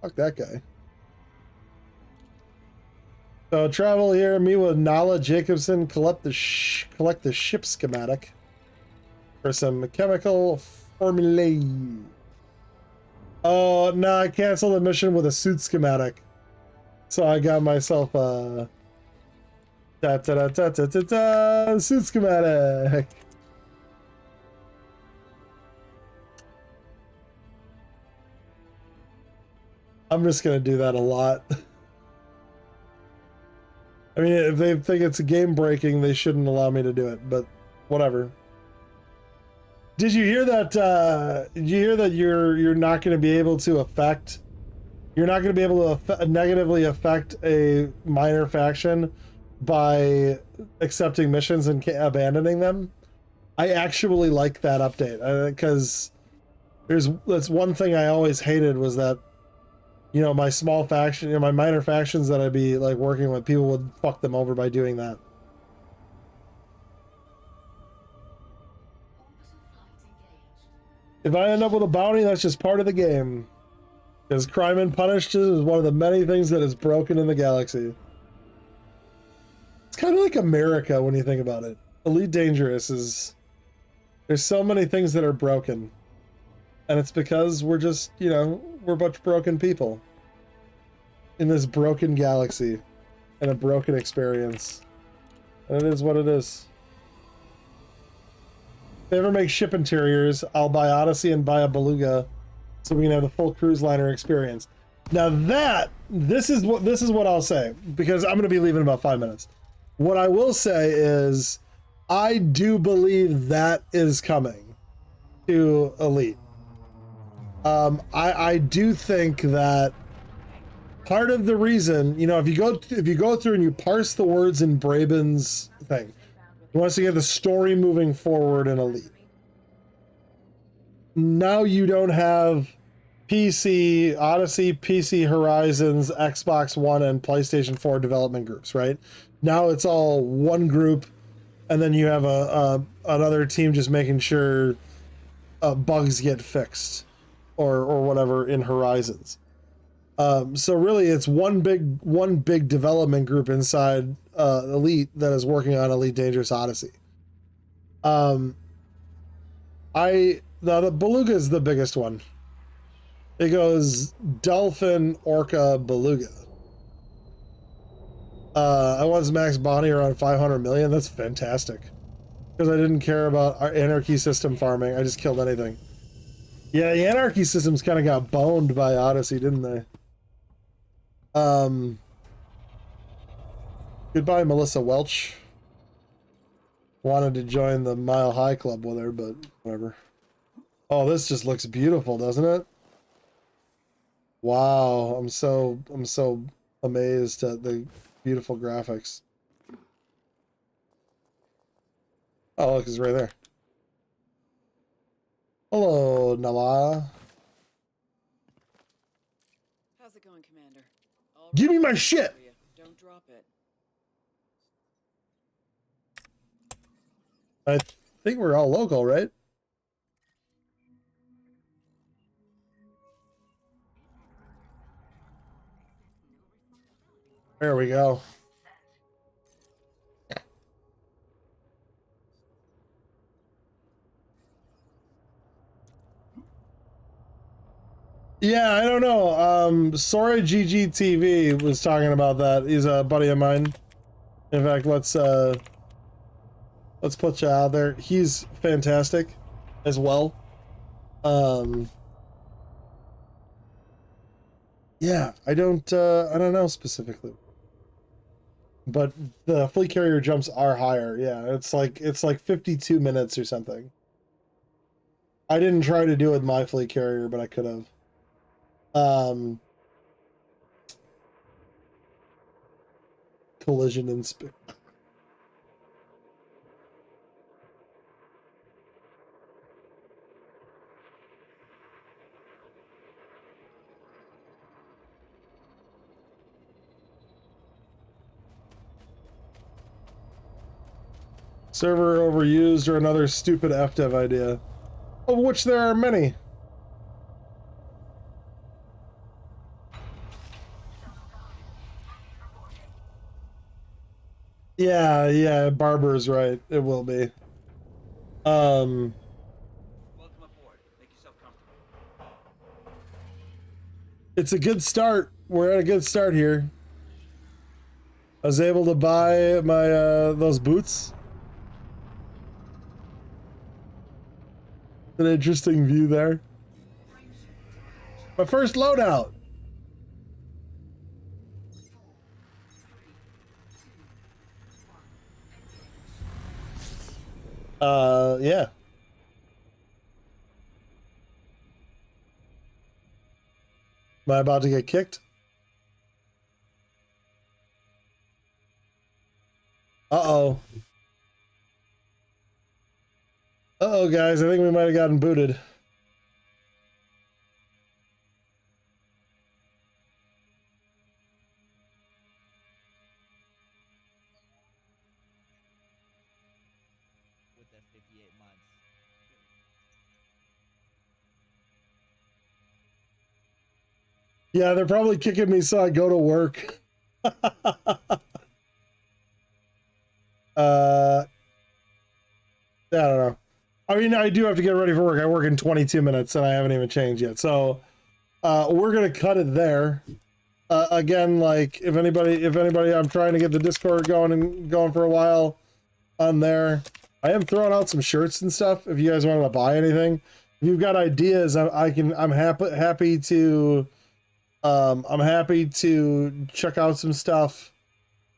Fuck that guy. So travel here, meet with Nala Jacobson, collect the ship schematic for some chemical formulae. Oh no, I canceled the mission with a suit schematic. So I got myself a suit schematic. I'm just gonna do that a lot. I mean, if they think it's game breaking, they shouldn't allow me to do it, but whatever. Did you hear that? Did you hear that you're not going to be able to affect? You're not going to be able to negatively affect a minor faction by accepting missions and abandoning them. I actually like that update because that's one thing I always hated was that, my small faction, my minor factions that I'd be like working with, people would fuck them over by doing that. If I end up with a bounty, that's just part of the game. Because Crime and Punished is one of the many things that is broken in the galaxy. It's kind of like America when you think about it. Elite Dangerous is... There's so many things that are broken. And it's because we're just, we're a bunch of broken people. In this broken galaxy. And a broken experience. And it is what it is. If they ever make ship interiors, I'll buy Odyssey and buy a Beluga so we can have the full cruise liner experience. Now this is what I'll say, because I'm going to be leaving in about 5 minutes. What I will say is I do believe that is coming to Elite. I do think that part of the reason, if you go through and you parse the words in Braben's thing, He wants to get the story moving forward in Elite. Now you don't have PC, Odyssey, PC Horizons, Xbox One, and PlayStation 4 development groups, right? Now it's all one group, and then you have another team just making sure bugs get fixed or whatever in Horizons. So really, it's one big development group inside Elite that is working on Elite Dangerous Odyssey. Now the Beluga is the biggest one. It goes Dolphin, Orca, Beluga. I was max bounty around 500 million. That's fantastic. Because I didn't care about our anarchy system farming. I just killed anything. Yeah, the anarchy systems kind of got boned by Odyssey, didn't they? Goodbye, Melissa Welch. Wanted to join the Mile High Club with her, but whatever. Oh, this just looks beautiful, doesn't it? Wow, I'm so amazed at the beautiful graphics. Oh, look, it's right there. Hello, Nala. How's it going, Commander? All Give me right, my shit! don't drop it. I think we're all local, right? There we go. Yeah, I don't know. Sora GGTV was talking about that. He's a buddy of mine. In fact, let's put you out there. He's fantastic as well. Yeah, I don't know specifically. But the fleet carrier jumps are higher. Yeah, it's like 52 minutes or something. I didn't try to do it with my fleet carrier, but I could have. Collision inspect. Server overused or another stupid FDev idea, of which there are many. Yeah, Barber's right. It will be. Welcome aboard. Make yourself comfortable. It's a good start. We're at a good start here. I was able to buy my those boots. An interesting view there. My first loadout. Yeah. Am I about to get kicked? Uh-oh. Uh-oh, guys. I think we might have gotten booted. With the 58 months. Yeah, they're probably kicking me so I go to work. I don't know. I mean, I do have to get ready for work. I work in 22 minutes and I haven't even changed yet. So, we're going to cut it there. Again, like if anybody, I'm trying to get the Discord going for a while on there. I am throwing out some shirts and stuff. If you guys want to buy anything, if you've got ideas, I'm happy to check out some stuff.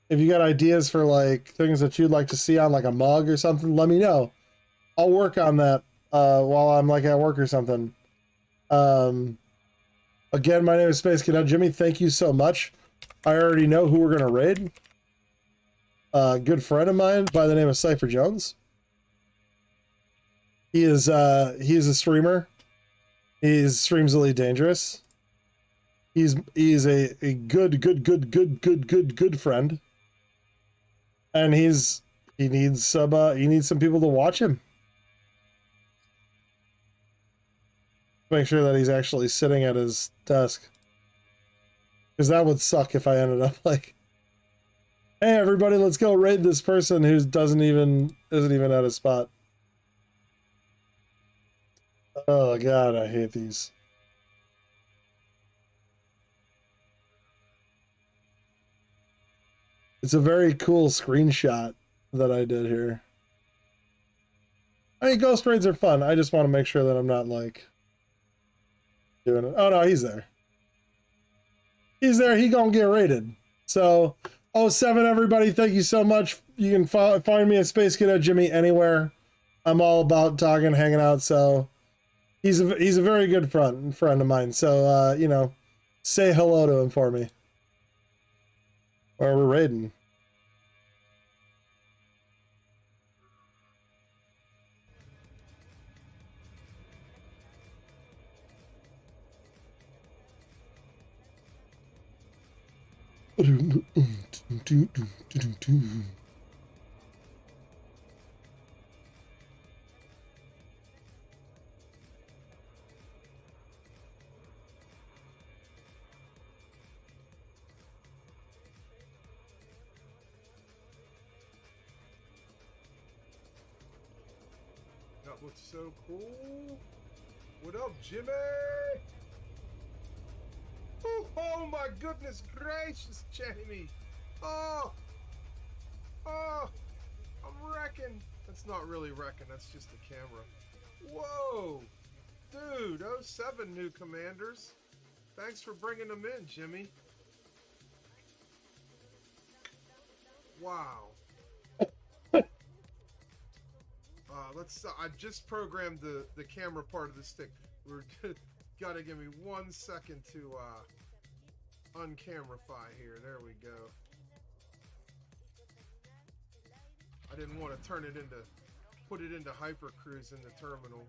If you got ideas for like things that you'd like to see on like a mug or something, let me know. I'll work on that while I'm like at work or something. Again, my name is Space Cadet Jimmy. Thank you so much. I already know who we're gonna raid. a good friend of mine by the name of Cypher Jones. He is a streamer. He streams Elite Dangerous. He's a good friend. And he needs some people to watch him. Make sure that he's actually sitting at his desk. Because that would suck if I ended up like, hey everybody, let's go raid this person who isn't even at his spot. Oh god, I hate these. It's a very cool screenshot that I did here. I mean, ghost raids are fun. I just want to make sure that I'm not like doing it. Oh no, he's there. He's there. He gonna get raided. So, 07, everybody, thank you so much. You can find me at Space Cadet Jimmy anywhere. I'm all about talking, hanging out. So, he's a very good friend of mine. So, you know, say hello to him for me. Or we're raiding. That looks so cool. What up, Jimmy? Oh my goodness gracious, Jamie. Oh, I'm wrecking. That's not really wrecking, that's just the camera. Whoa, dude, 07 new commanders. Thanks for bringing them in, Jimmy. Wow. I just programmed the camera part of the stick. We're gotta give me 1 second to uncameraify here. There we go. I didn't want to put it into hypercruise in the terminal.